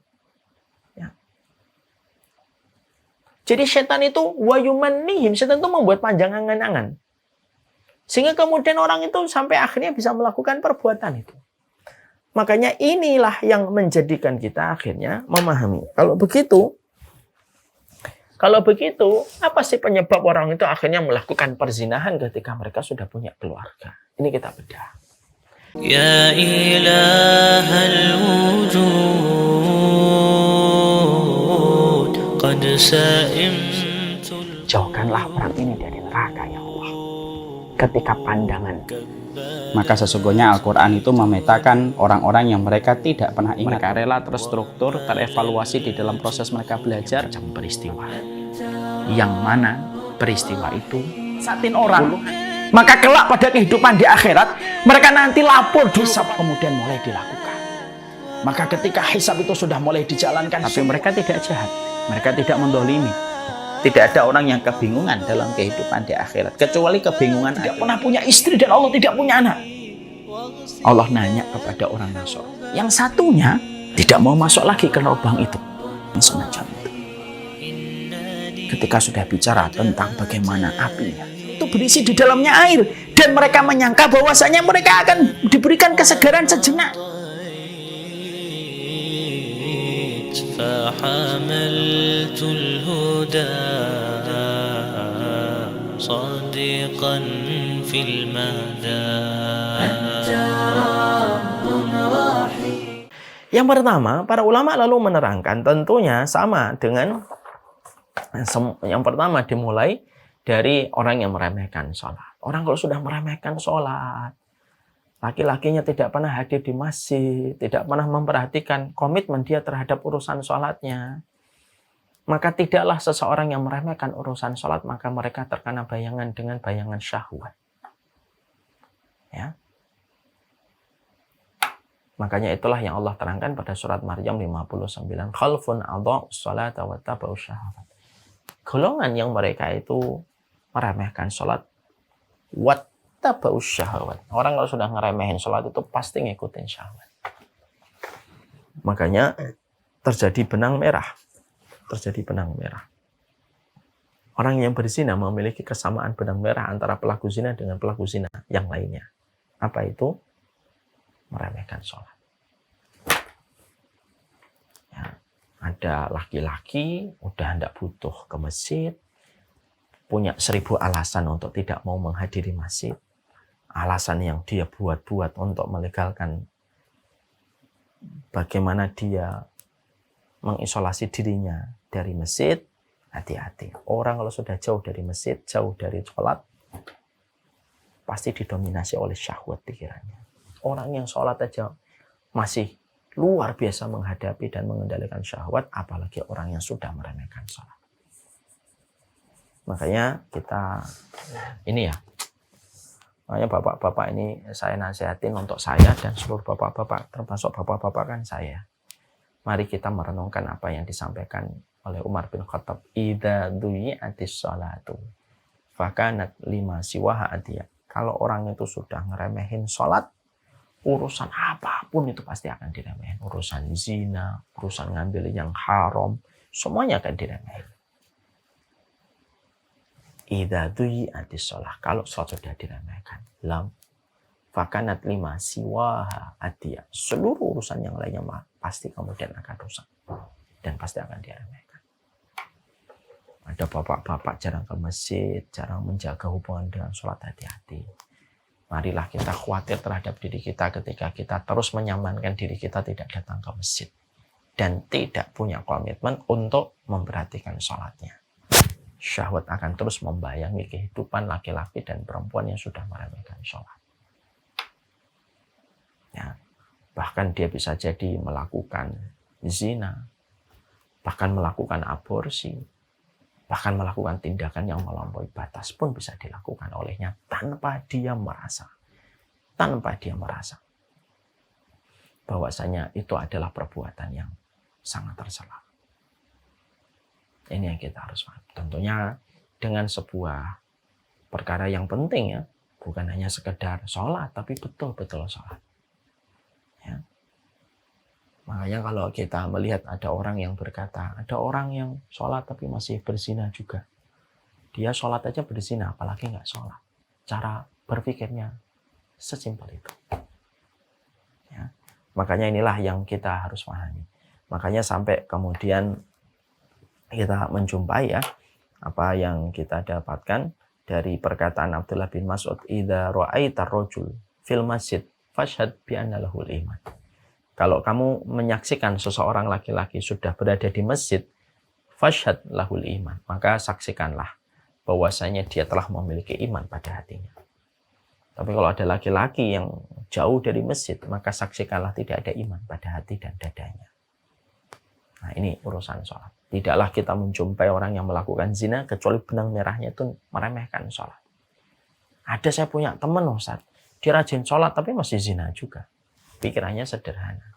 Jadi setan itu wayumanihim, setan itu membuat panjang angan-angan. Sehingga kemudian orang itu sampai akhirnya bisa melakukan perbuatan itu. Makanya inilah yang menjadikan kita akhirnya memahami. Kalau begitu, apa sih penyebab orang itu akhirnya melakukan perzinahan ketika mereka sudah punya keluarga? Ini kita bedah. Ya ilahal wujud qad sa'imtul. Jauhkanlah orang ini dari neraka ya Allah. Ketika pandangan Maka sesungguhnya Al-Quran itu memetakan orang-orang yang mereka tidak pernah ingat. Mereka rela terstruktur, terevaluasi di dalam proses mereka belajar. Macam peristiwa. Yang mana peristiwa itu satin orang. Maka kelak pada kehidupan di akhirat, mereka nanti lapor hisab kemudian mulai dilakukan. Maka ketika hisab itu sudah mulai dijalankan, tapi mereka tidak jahat. Mereka tidak mendolimi. Tidak ada orang yang kebingungan dalam kehidupan di akhirat. Kecuali kebingungan tidak pernah punya istri dan Allah tidak punya anak. Allah nanya kepada orang Nasor. Yang satunya tidak mau masuk lagi ke lubang itu. Semacam itu. Ketika sudah bicara tentang bagaimana apinya, itu berisi di dalamnya air. Dan mereka menyangka bahwasanya mereka akan diberikan kesegaran sejenak. فحملت الهدى صادقا في المدى. Yang pertama, para ulama lalu menerangkan tentunya sama dengan yang pertama dimulai dari orang yang meremehkan sholat. Orang kalau sudah meremehkan sholat, laki-lakinya tidak pernah hadir di masjid, tidak pernah memperhatikan komitmen dia terhadap urusan sholatnya, maka tidaklah seseorang yang meremehkan urusan sholat, maka mereka terkena bayangan dengan bayangan syahwat. Ya. Makanya itulah yang Allah terangkan pada surat Maryam 59. Khalfun adha'us sholata wa taba'us syahwat. Golongan yang mereka itu meremehkan sholat, taba'us syahwat. Orang kalau sudah ngeremehin sholat itu pasti ngikutin syahwat. Makanya terjadi benang merah. Terjadi benang merah. Orang yang berzina memiliki kesamaan benang merah antara pelaku zina dengan pelaku zina yang lainnya. Apa itu? Meremehkan sholat. Ya, ada laki-laki udah tidak butuh ke masjid, punya 1000 alasan untuk tidak mau menghadiri masjid. Alasan yang dia buat-buat untuk melegalkan bagaimana dia mengisolasi dirinya dari masjid. Hati-hati. Orang kalau sudah jauh dari masjid, jauh dari sholat, pasti didominasi oleh syahwat pikirannya. Orang yang sholat aja masih luar biasa menghadapi dan mengendalikan syahwat, apalagi orang yang sudah meremehkan sholat. Makanya kita ini ya, makanya bapak-bapak ini saya nasihatin untuk saya dan seluruh bapak-bapak, termasuk bapak-bapak kan saya. Mari kita merenungkan apa yang disampaikan oleh Umar bin Khattab. Idza duyi'atis sholatu fakanat lima siwaha adiya. Kalau orang itu sudah ngeremehin sholat, urusan apapun itu pasti akan diremehin. Urusan zina, urusan ngambil yang haram, semuanya akan diremehin. Idza duyi'atis sholah, kalau sholat sudah diremehkan, lam fakanat lima siwaha adiya. Seluruh urusan yang lainnya pasti kemudian akan rusak dan pasti akan diremehkan. Ada bapak-bapak jarang ke masjid, jarang menjaga hubungan dengan sholat, hati-hati. Marilah kita khawatir terhadap diri kita ketika kita terus menyamankan diri kita tidak datang ke masjid dan tidak punya komitmen untuk memperhatikan sholatnya. Syahwat akan terus membayangi kehidupan laki-laki dan perempuan yang sudah meremehkan sholat. Ya, bahkan dia bisa jadi melakukan zina, bahkan melakukan aborsi, bahkan melakukan tindakan yang melampaui batas pun bisa dilakukan olehnya tanpa dia merasa bahwasanya itu adalah perbuatan yang sangat tercela. Ini yang kita harus paham. Tentunya dengan sebuah perkara yang penting ya, bukan hanya sekedar sholat, tapi betul-betul sholat. Ya. Makanya kalau kita melihat ada orang yang berkata, ada orang yang sholat tapi masih berzina juga. Dia sholat aja berzina, apalagi nggak sholat. Cara berpikirnya sesimpel itu. Ya. Makanya inilah yang kita harus pahami. Makanya sampai kemudian kita menjumpai ya, apa yang kita dapatkan dari perkataan Abdullah bin Mas'ud, idza ra'aita rajul fil masjid fashhad bi anna lahul iman. Kalau kamu menyaksikan seseorang laki-laki sudah berada di masjid, fashhad lahul iman, maka saksikanlah bahwasanya dia telah memiliki iman pada hatinya. Tapi kalau ada laki-laki yang jauh dari masjid, maka saksikanlah tidak ada iman pada hati dan dadanya. Nah, ini urusan sholat. Tidaklah kita menjumpai orang yang melakukan zina kecuali benang merahnya itu meremehkan sholat. Ada saya punya teman Ustaz, dia rajin sholat tapi masih zina juga. Pikirannya sederhana.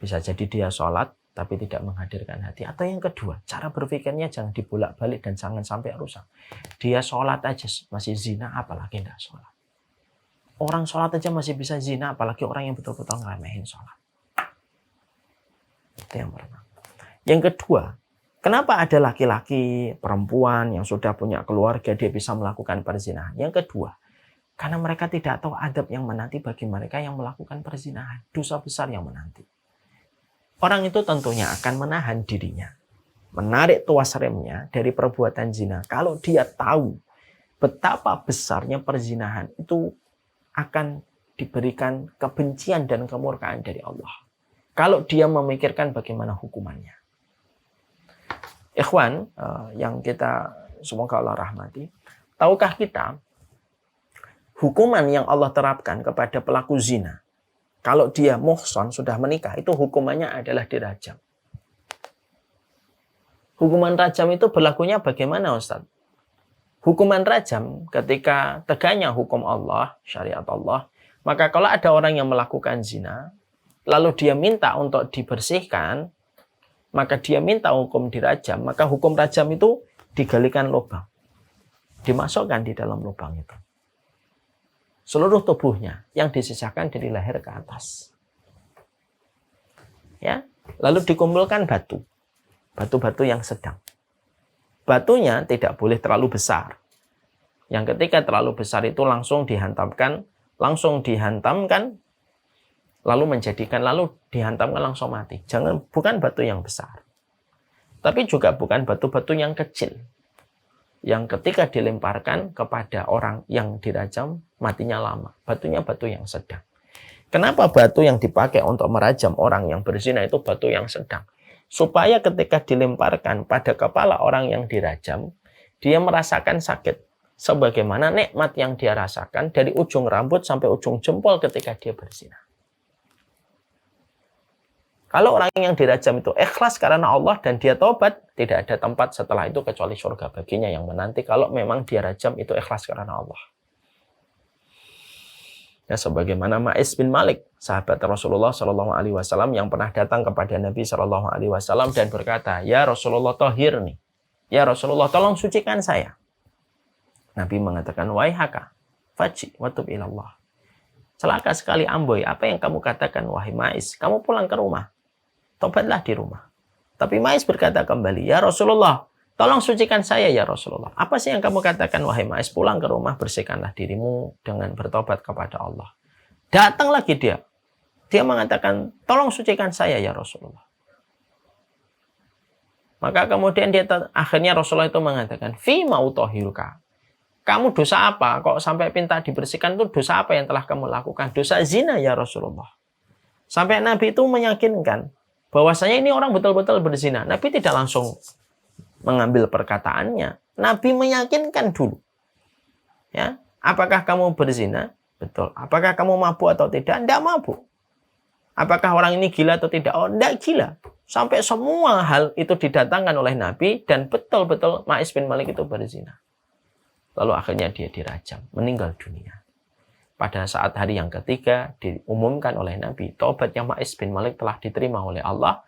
Bisa jadi dia sholat tapi tidak menghadirkan hati. Atau yang kedua, cara berpikirnya jangan dibolak-balik dan jangan sampai rusak. Dia sholat aja masih zina, apalagi tidak sholat. Orang sholat aja masih bisa zina, apalagi orang yang betul-betul ngeremehin sholat. Itu yang pertama. Yang kedua, kenapa ada laki-laki, perempuan yang sudah punya keluarga, dia bisa melakukan perzinahan? Yang kedua, karena mereka tidak tahu adab yang menanti bagi mereka yang melakukan perzinahan. Dosa besar yang menanti. Orang itu tentunya akan menahan dirinya, menarik tuas remnya dari perbuatan zina. Kalau dia tahu betapa besarnya perzinahan itu akan diberikan kebencian dan kemurkaan dari Allah. Kalau dia memikirkan bagaimana hukumannya. Ikhwan, yang kita semoga Allah rahmati, tahukah kita hukuman yang Allah terapkan kepada pelaku zina? Kalau dia muhsan, sudah menikah, itu hukumannya adalah dirajam. Hukuman rajam itu berlakunya bagaimana, Ustaz? Hukuman rajam ketika tegaknya hukum Allah, syariat Allah, maka kalau ada orang yang melakukan zina, lalu dia minta untuk dibersihkan, maka dia minta hukum dirajam, maka hukum rajam itu digalikan lubang. Dimasukkan di dalam lubang itu. Seluruh tubuhnya yang disisakan dari leher ke atas. Ya, lalu dikumpulkan batu. Batu-batu yang sedang. Batunya tidak boleh terlalu besar. Yang ketika terlalu besar itu langsung dihantamkan, lalu dihantamkan langsung mati. Bukan batu yang besar. Tapi juga bukan batu-batu yang kecil. Yang ketika dilemparkan kepada orang yang dirajam, matinya lama. Batunya batu yang sedang. Kenapa batu yang dipakai untuk merajam orang yang berzina itu batu yang sedang? Supaya ketika dilemparkan pada kepala orang yang dirajam, dia merasakan sakit. Sebagaimana nikmat yang dia rasakan dari ujung rambut sampai ujung jempol ketika dia berzina. Kalau orang yang dirajam itu ikhlas karena Allah dan dia tobat, tidak ada tempat setelah itu kecuali surga baginya yang menanti kalau memang dia rajam itu ikhlas karena Allah. Ya, sebagaimana Ma'is bin Malik, sahabat Rasulullah SAW yang pernah datang kepada Nabi SAW dan berkata, "Ya Rasulullah, tahhirni. Ya Rasulullah, tolong sucikan saya." Nabi mengatakan, "Waihaka, faji wa tub ilallah." Celaka sekali Amboy, apa yang kamu katakan wahai Ma'is? Kamu pulang ke rumah. Tobatlah di rumah. Tapi Ma'is berkata kembali, "Ya Rasulullah, tolong sucikan saya ya Rasulullah." Apa sih yang kamu katakan wahai Ma'is? Pulang ke rumah, bersihkanlah dirimu dengan bertobat kepada Allah. Datang lagi dia. Dia mengatakan, "Tolong sucikan saya ya Rasulullah." Maka kemudian akhirnya Rasulullah itu mengatakan, "Fi ma'utahiruka." Kamu dosa apa? Kok sampai minta dibersihkan itu dosa apa yang telah kamu lakukan? Dosa zina ya Rasulullah. Sampai Nabi itu meyakinkan bahwasanya ini orang betul-betul berzina. Nabi tidak langsung mengambil perkataannya. Nabi meyakinkan dulu. Ya, apakah kamu berzina? Betul. Apakah kamu mabuk atau tidak? Tidak mabuk. Apakah orang ini gila atau tidak? Oh, tidak gila. Sampai semua hal itu didatangkan oleh Nabi dan betul-betul Ma'is bin Malik itu berzina. Lalu akhirnya dia dirajam, meninggal dunia. Pada saat hari yang ketiga diumumkan oleh Nabi, taubatnya Ma'is bin Malik telah diterima oleh Allah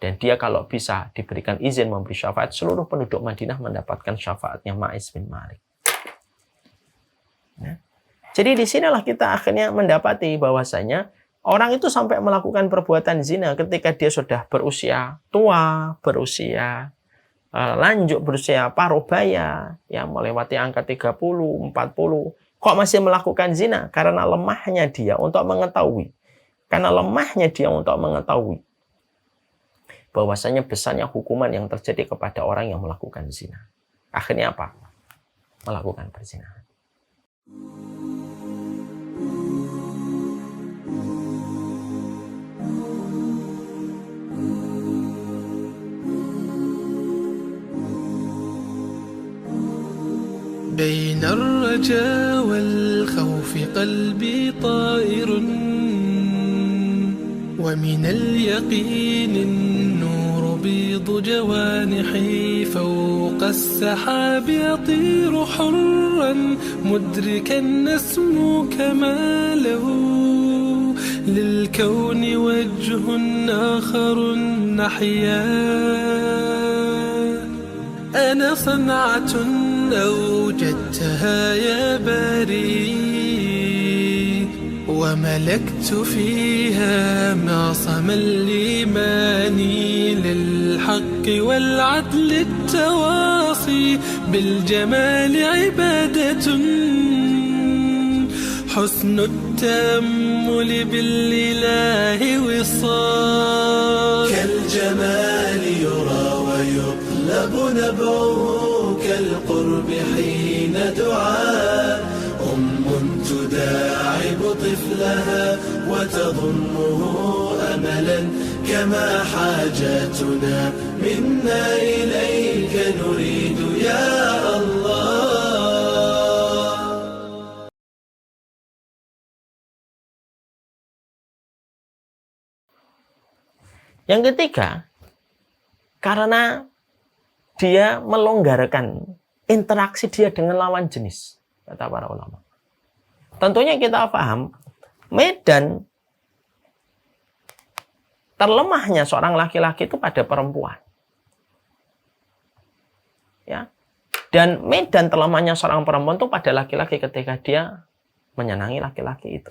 dan dia kalau bisa diberikan izin memberi syafaat, seluruh penduduk Madinah mendapatkan syafaatnya Ma'is bin Malik. Nah, jadi disinilah kita akhirnya mendapati bahwasanya orang itu sampai melakukan perbuatan zina ketika dia sudah berusia tua, berusia lanjut, berusia paruh baya, ya melewati angka 30, 40. Kok masih melakukan zina? Karena lemahnya dia untuk mengetahui. Bahwasanya besarnya hukuman yang terjadi kepada orang yang melakukan zina. Akhirnya apa? Melakukan perzinahan. بين الرجا والخوف في قلبي طائر ومن اليقين النور بيض جوانحي فوق السحاب يطير حرا مدركا نسمو كماله للكون وجه آخر نحيا أنا صنعة أوجدتها يا باري وملكت فيها معصم الإيمان للحق والعدل التواصي بالجمال عبادة حسن التأمل بالإله وصال كالجمال يرى ويطلب نبعه كالقرب حين دعاء تداعب طفلها وتظنه أملا كما حاجاتنا منا إليك نريد يا الله. Yang ketiga, karena dia melonggarkan interaksi dia dengan lawan jenis, kata para ulama. Tentunya kita paham, medan terlemahnya seorang laki-laki itu pada perempuan. Ya. Dan medan terlemahnya seorang perempuan itu pada laki-laki ketika dia menyenangi laki-laki itu.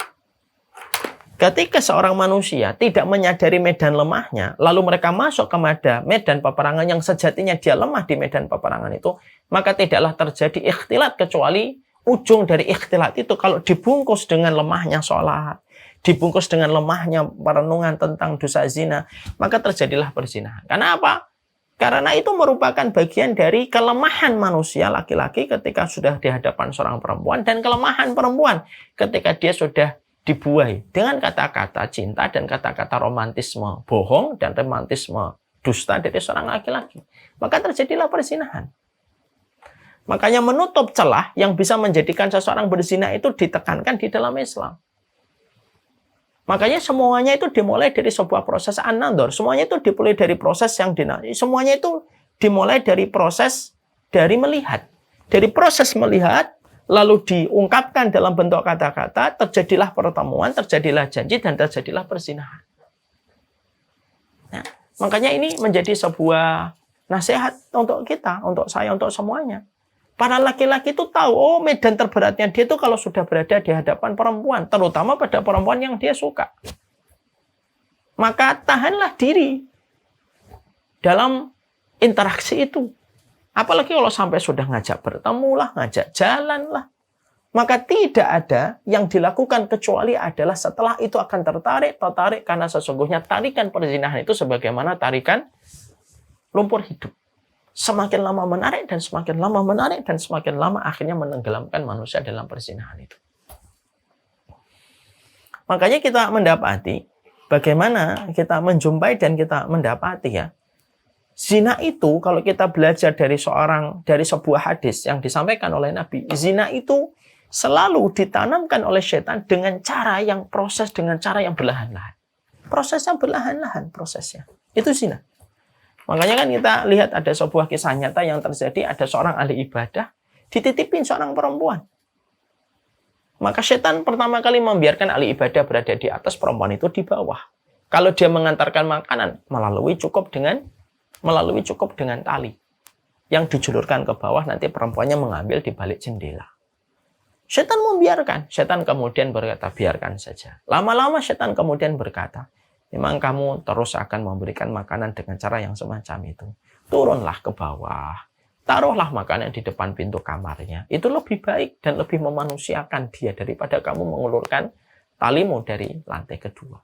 Ketika seorang manusia tidak menyadari medan lemahnya, lalu mereka masuk kepada medan peperangan yang sejatinya dia lemah di medan peperangan itu, maka tidaklah terjadi ikhtilat kecuali ujung dari ikhtilat itu kalau dibungkus dengan lemahnya sholat, dibungkus dengan lemahnya perenungan tentang dosa zina, maka terjadilah perzinahan. Karena apa? Karena itu merupakan bagian dari kelemahan manusia laki-laki ketika sudah di hadapan seorang perempuan, dan kelemahan perempuan ketika dia sudah dibuai dengan kata-kata cinta dan kata-kata romantisme bohong dan romantisme dusta dari seorang laki-laki. Maka terjadilah perzinahan. Makanya menutup celah yang bisa menjadikan seseorang berzina itu ditekankan di dalam Islam. Makanya semuanya itu dimulai dari sebuah proses an-nadhar. Semuanya itu dimulai dari proses yang semuanya itu dimulai dari proses dari melihat. Dari proses melihat, lalu diungkapkan dalam bentuk kata-kata, terjadilah pertemuan, terjadilah janji, dan terjadilah perzinahan. Nah, makanya ini menjadi sebuah nasihat untuk kita, untuk saya, untuk semuanya. Para laki-laki itu tahu, oh medan terberatnya dia itu kalau sudah berada di hadapan perempuan, terutama pada perempuan yang dia suka. Maka tahanlah diri dalam interaksi itu. Apalagi kalau sampai sudah ngajak bertemu lah, ngajak jalan lah. Maka tidak ada yang dilakukan kecuali adalah setelah itu akan tertarik karena sesungguhnya tarikan perzinahan itu sebagaimana tarikan lumpur hidup. Semakin lama menarik dan semakin lama menarik dan semakin lama akhirnya menenggelamkan manusia dalam perzinahan itu. Makanya kita mendapati bagaimana kita menjumpai dan kita mendapati ya. Zina itu kalau kita belajar dari sebuah hadis yang disampaikan oleh Nabi, zina itu selalu ditanamkan oleh setan dengan cara yang berlahan-lahan. Prosesnya berlahan-lahan prosesnya. Itu zina. Makanya kan kita lihat ada sebuah kisah nyata yang terjadi, ada seorang ahli ibadah dititipin seorang perempuan. Maka setan pertama kali membiarkan ahli ibadah berada di atas, perempuan itu di bawah. Kalau dia mengantarkan makanan melalui cukup dengan tali yang dijulurkan ke bawah, nanti perempuannya mengambil di balik jendela. Setan membiarkan. Setan kemudian berkata, biarkan saja. Lama-lama setan kemudian berkata, memang kamu terus akan memberikan makanan dengan cara yang semacam itu. Turunlah ke bawah. Taruhlah makanan di depan pintu kamarnya. Itu lebih baik dan lebih memanusiakan dia daripada kamu mengulurkan talimu dari lantai kedua.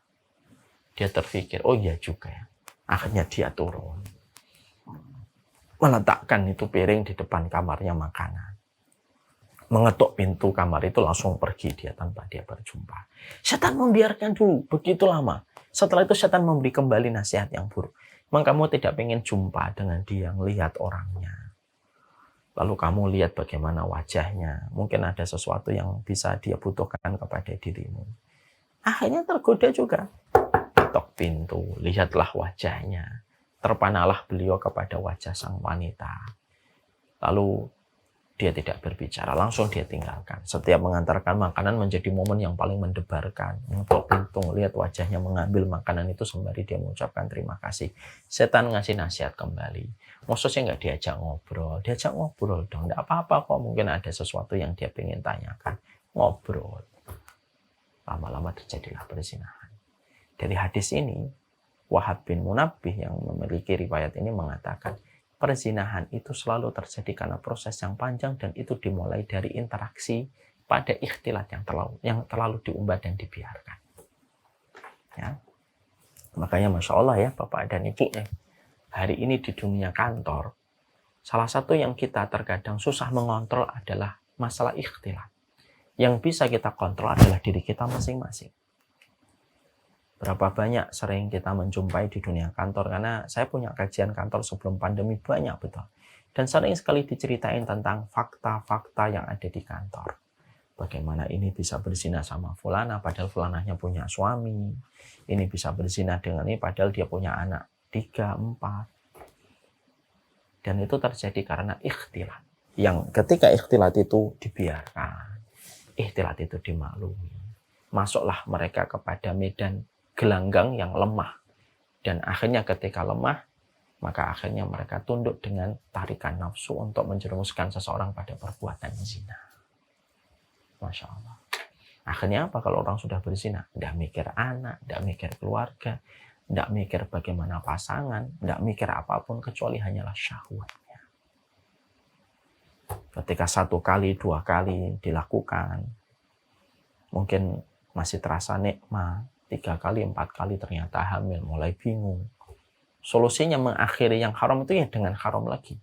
Dia terpikir, oh iya juga ya. Akhirnya dia turun. Meletakkan itu piring di depan kamarnya makanan. Mengetuk pintu kamar itu langsung pergi dia tanpa dia berjumpa. Setan membiarkan dulu begitu lama. Setelah itu setan memberi kembali nasihat yang buruk. Memang kamu tidak ingin jumpa dengan dia, lihat orangnya. Lalu kamu lihat bagaimana wajahnya. Mungkin ada sesuatu yang bisa dia butuhkan kepada dirimu. Akhirnya tergoda juga. Ketok pintu, lihatlah wajahnya. Terpanalah beliau kepada wajah sang wanita. Lalu dia tidak berbicara, langsung dia tinggalkan. Setiap mengantarkan makanan menjadi momen yang paling mendebarkan. Ketok pintu, lihat wajahnya mengambil makanan itu sembari dia mengucapkan terima kasih. Setan ngasih nasihat kembali. Maksudnya nggak diajak ngobrol dong. Nggak apa-apa kok, mungkin ada sesuatu yang dia ingin tanyakan. Ngobrol. Lama-lama terjadilah perzinahan. Dari hadis ini, Wahab bin Munabbih yang memiliki riwayat ini mengatakan, perzinahan itu selalu terjadi karena proses yang panjang dan itu dimulai dari interaksi pada ikhtilat yang terlalu diumbar dan dibiarkan. Ya. Makanya Masya Allah ya Bapak dan Ibu ya, hari ini di dunia kantor, salah satu yang kita terkadang susah mengontrol adalah masalah ikhtilat. Yang bisa kita kontrol adalah diri kita masing-masing. Berapa banyak sering kita menjumpai di dunia kantor, karena saya punya kajian kantor sebelum pandemi banyak betul. Dan sering sekali diceritain tentang fakta-fakta yang ada di kantor. Bagaimana ini bisa berzina sama fulana padahal fulananya punya suami. Ini bisa berzina dengan ini padahal dia punya anak 3, 4. Dan itu terjadi karena ikhtilat. Yang ketika ikhtilat itu dibiarkan, ikhtilat itu dimaklumi, masuklah mereka kepada medan gelanggang yang lemah. Dan akhirnya ketika lemah, maka akhirnya mereka tunduk dengan tarikan nafsu untuk menjerumuskan seseorang pada perbuatan zina. Masya Allah. Akhirnya apa kalau orang sudah berzina? Tidak mikir anak, tidak mikir keluarga, tidak mikir bagaimana pasangan, tidak mikir apapun kecuali hanyalah syahwatnya. Ketika 1 kali, 2 kali dilakukan, mungkin masih terasa nikmat. 3 kali, 4 kali ternyata hamil, mulai bingung. Solusinya mengakhiri yang haram itu ya dengan haram lagi.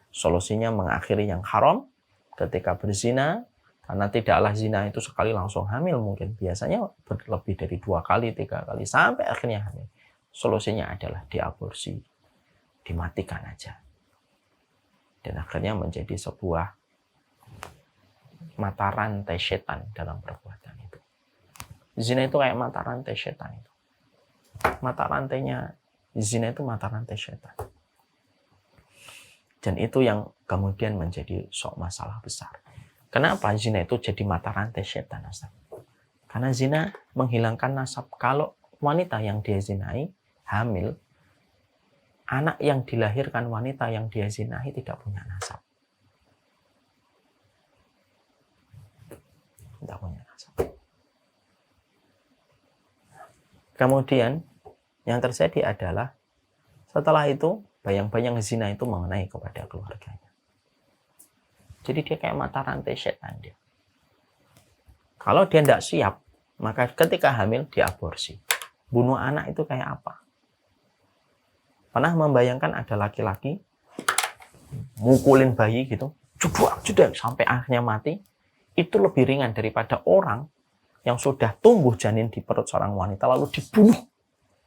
Solusinya mengakhiri yang haram ketika berzina, karena tidaklah zina itu sekali langsung hamil, mungkin biasanya lebih dari 2 kali, 3 kali, sampai akhirnya hamil. Solusinya adalah diaborsi, dimatikan aja. Dan akhirnya menjadi sebuah mata rantai setan dalam perbuatan itu. Zina itu kayak mata rantai setan itu. Mata rantainya zina itu mata rantai setan. Dan itu yang kemudian menjadi masalah besar. Kenapa zina itu jadi mata rantai setan, Ustaz? Karena zina menghilangkan nasab. Kalau wanita yang dia zinai hamil, anak yang dilahirkan wanita yang dia zinai tidak punya nasab. Tidak punya nasab. Kemudian yang terjadi adalah setelah itu bayang-bayang zina itu mengenai kepada keluarganya. Jadi dia kayak mata rantai setan dia. Kalau dia tidak siap, maka ketika hamil dia aborsi. Bunuh anak itu kayak apa? Pernah membayangkan ada laki-laki mukulin bayi gitu, jedek sampai akhirnya mati, itu lebih ringan daripada orang yang sudah tumbuh janin di perut seorang wanita lalu dibunuh.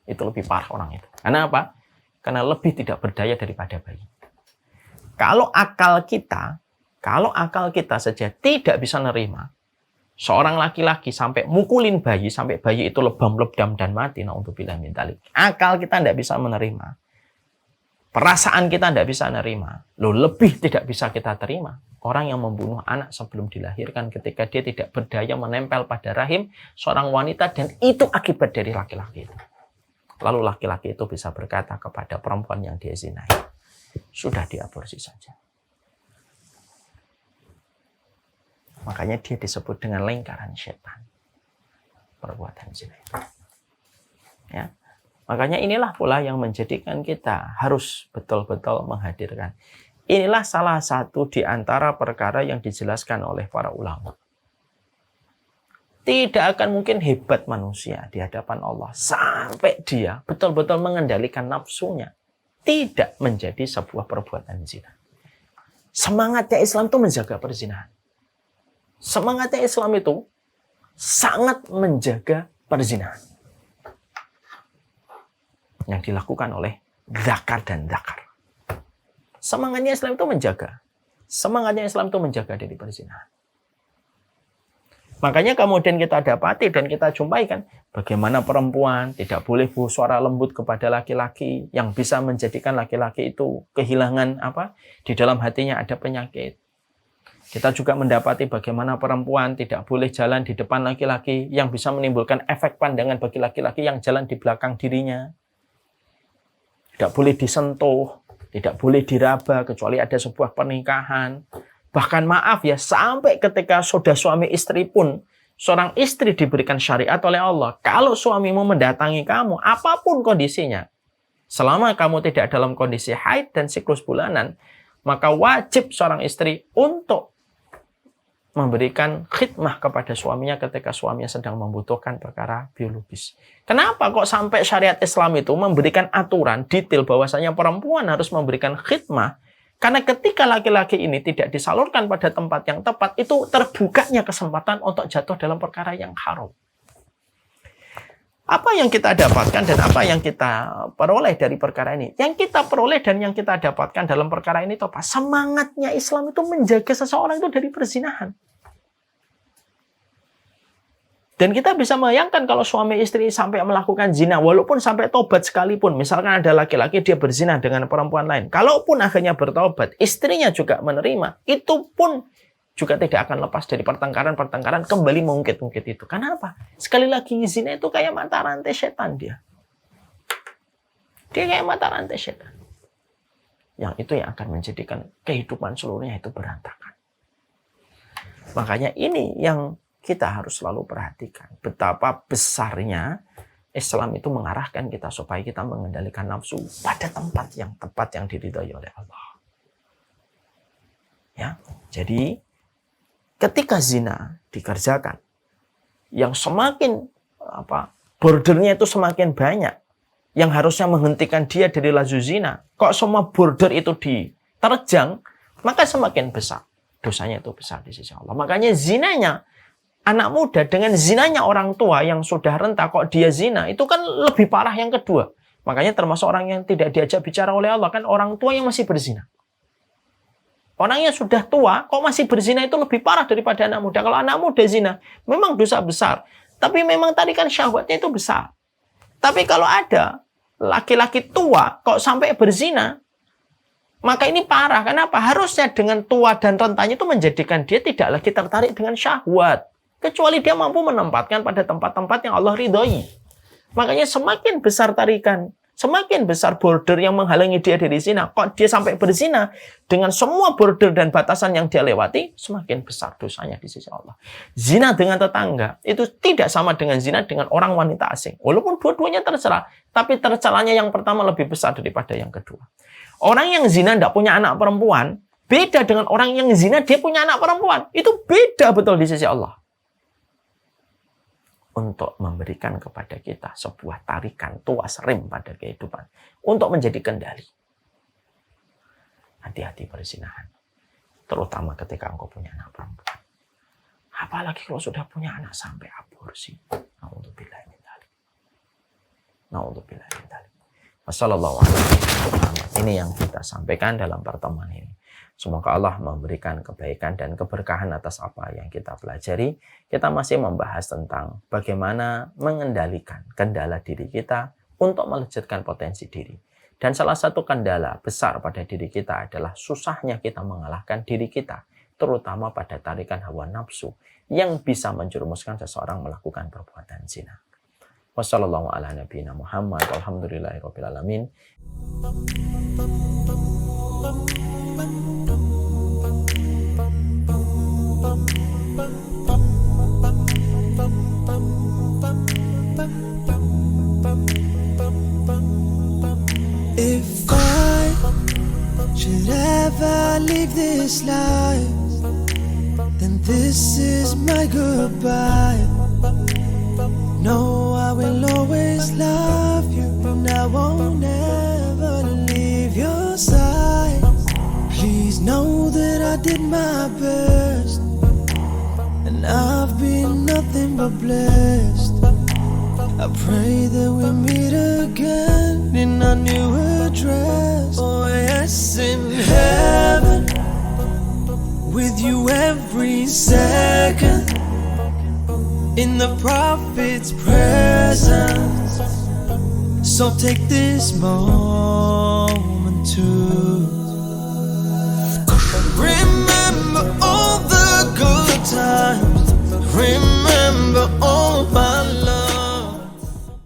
Itu lebih parah orang itu. Karena apa? Karena lebih tidak berdaya daripada bayi. Kalau akal kita saja tidak bisa nerima seorang laki-laki sampai mukulin bayi, sampai bayi itu lebam, lebam dan mati, na'udzubillah min dzalik. Akal kita tidak bisa menerima. Perasaan kita tidak bisa menerima. Lebih tidak bisa kita terima orang yang membunuh anak sebelum dilahirkan ketika dia tidak berdaya menempel pada rahim seorang wanita, dan itu akibat dari laki-laki itu. Lalu laki-laki itu bisa berkata kepada perempuan yang dia zinai, sudah diaborsi saja. Makanya dia disebut dengan lingkaran setan, perbuatan zina itu. Ya. Makanya inilah pula yang menjadikan kita harus betul-betul menghadirkan. Inilah salah satu di antara perkara yang dijelaskan oleh para ulama. Tidak akan mungkin hebat manusia di hadapan Allah sampai dia betul-betul mengendalikan nafsunya, tidak menjadi sebuah perbuatan zina. Semangatnya Islam itu menjaga perzinahan. Semangatnya Islam itu sangat menjaga perzinahan yang dilakukan oleh dzakar dan dzakar. Semangatnya Islam itu menjaga. Semangatnya Islam itu menjaga dari perzinahan. Makanya kemudian kita dapati dan kita jumpai kan, bagaimana perempuan tidak boleh bersuara lembut kepada laki-laki yang bisa menjadikan laki-laki itu kehilangan di dalam hatinya ada penyakit. Kita juga mendapati bagaimana perempuan tidak boleh jalan di depan laki-laki yang bisa menimbulkan efek pandangan bagi laki-laki yang jalan di belakang dirinya. Tidak boleh disentuh, tidak boleh diraba kecuali ada sebuah pernikahan. Bahkan maaf ya, sampai ketika sudah suami istri pun, seorang istri diberikan syariat oleh Allah. Kalau suamimu mendatangi kamu, apapun kondisinya, selama kamu tidak dalam kondisi haid dan siklus bulanan, maka wajib seorang istri untuk memberikan khidmah kepada suaminya ketika suaminya sedang membutuhkan perkara biologis. Kenapa kok sampai syariat Islam itu memberikan aturan detail bahwasanya perempuan harus memberikan khidmah? Karena ketika laki-laki ini tidak disalurkan pada tempat yang tepat, itu terbukanya kesempatan untuk jatuh dalam perkara yang haram. Apa yang kita dapatkan dan apa yang kita peroleh dari perkara ini? Yang kita peroleh dan yang kita dapatkan dalam perkara ini itu apa? Semangatnya Islam itu menjaga seseorang itu dari perzinahan. Dan kita bisa bayangkan kalau suami istri sampai melakukan zina, walaupun sampai tobat sekalipun, misalkan ada laki-laki dia berzina dengan perempuan lain, kalaupun akhirnya bertobat, istrinya juga menerima, itu pun juga tidak akan lepas dari pertengkaran-pertengkaran kembali mengungkit-ungkit itu. Kenapa? Sekali lagi zina itu kayak mata rantai setan dia. Dia kayak mata rantai setan. Yang itu yang akan menjadikan kehidupan seluruhnya itu berantakan. Makanya ini yang kita harus selalu perhatikan betapa besarnya Islam itu mengarahkan kita supaya kita mengendalikan nafsu pada tempat yang tepat yang diridhai oleh Allah. Ya, jadi ketika zina dikerjakan, yang semakin bordernya itu semakin banyak, yang harusnya menghentikan dia dari laju zina, kok semua border itu diterjang, maka semakin besar dosanya itu besar di sisi Allah. Makanya zinanya anak muda dengan zinanya orang tua yang sudah renta, kok dia zina, itu kan lebih parah yang kedua. Makanya termasuk orang yang tidak diajak bicara oleh Allah, kan orang tua yang masih berzina. Orang yang sudah tua, kok masih berzina itu lebih parah daripada anak muda. Kalau anak muda zina, memang dosa besar. Tapi memang tarikan syahwatnya itu besar. Tapi kalau ada laki-laki tua, kok sampai berzina, maka ini parah. Kenapa? Harusnya dengan tua dan rentanya itu menjadikan dia tidak lagi tertarik dengan syahwat. Kecuali dia mampu menempatkan pada tempat-tempat yang Allah ridhoi. Makanya semakin besar tarikan, semakin besar border yang menghalangi dia dari zina. Kok dia sampai berzina dengan semua border dan batasan yang dia lewati, semakin besar dosanya di sisi Allah. Zina dengan tetangga itu tidak sama dengan zina dengan orang wanita asing. Walaupun dua-duanya tercela, tapi tercelanya yang pertama lebih besar daripada yang kedua. Orang yang zina tidak punya anak perempuan, beda dengan orang yang zina dia punya anak perempuan. Itu beda betul di sisi Allah. Untuk memberikan kepada kita sebuah tarikan tuas rem pada kehidupan. Untuk menjadi kendali. Hati-hati perzinahan. Terutama ketika engkau punya anak perempuan. Apalagi kalau sudah punya anak sampai aborsi. Na'udzubillah min dzalik. Na'udzubillah min dzalik. Wassalamualaikum warahmatullahi wabarakatuh. Ini yang kita sampaikan dalam pertemuan ini. Semoga Allah memberikan kebaikan dan keberkahan atas apa yang kita pelajari. Kita masih membahas tentang bagaimana mengendalikan kendala diri kita untuk melejitkan potensi diri. Dan salah satu kendala besar pada diri kita adalah susahnya kita mengalahkan diri kita, terutama pada tarikan hawa nafsu yang bisa menjerumuskan seseorang melakukan perbuatan zina. Wassalamualaikum warahmatullahi wabarakatuh. Alhamdulillahirabbil alamin. If I should ever leave this life, then this is my goodbye. No, I will always love you, and I won't ever leave your side. Please know that I did my best, and I've been nothing but blessed. I pray that we meet again in our new address. Oh yes, in heaven, with you every second, in the Prophet's presence. So take this moment to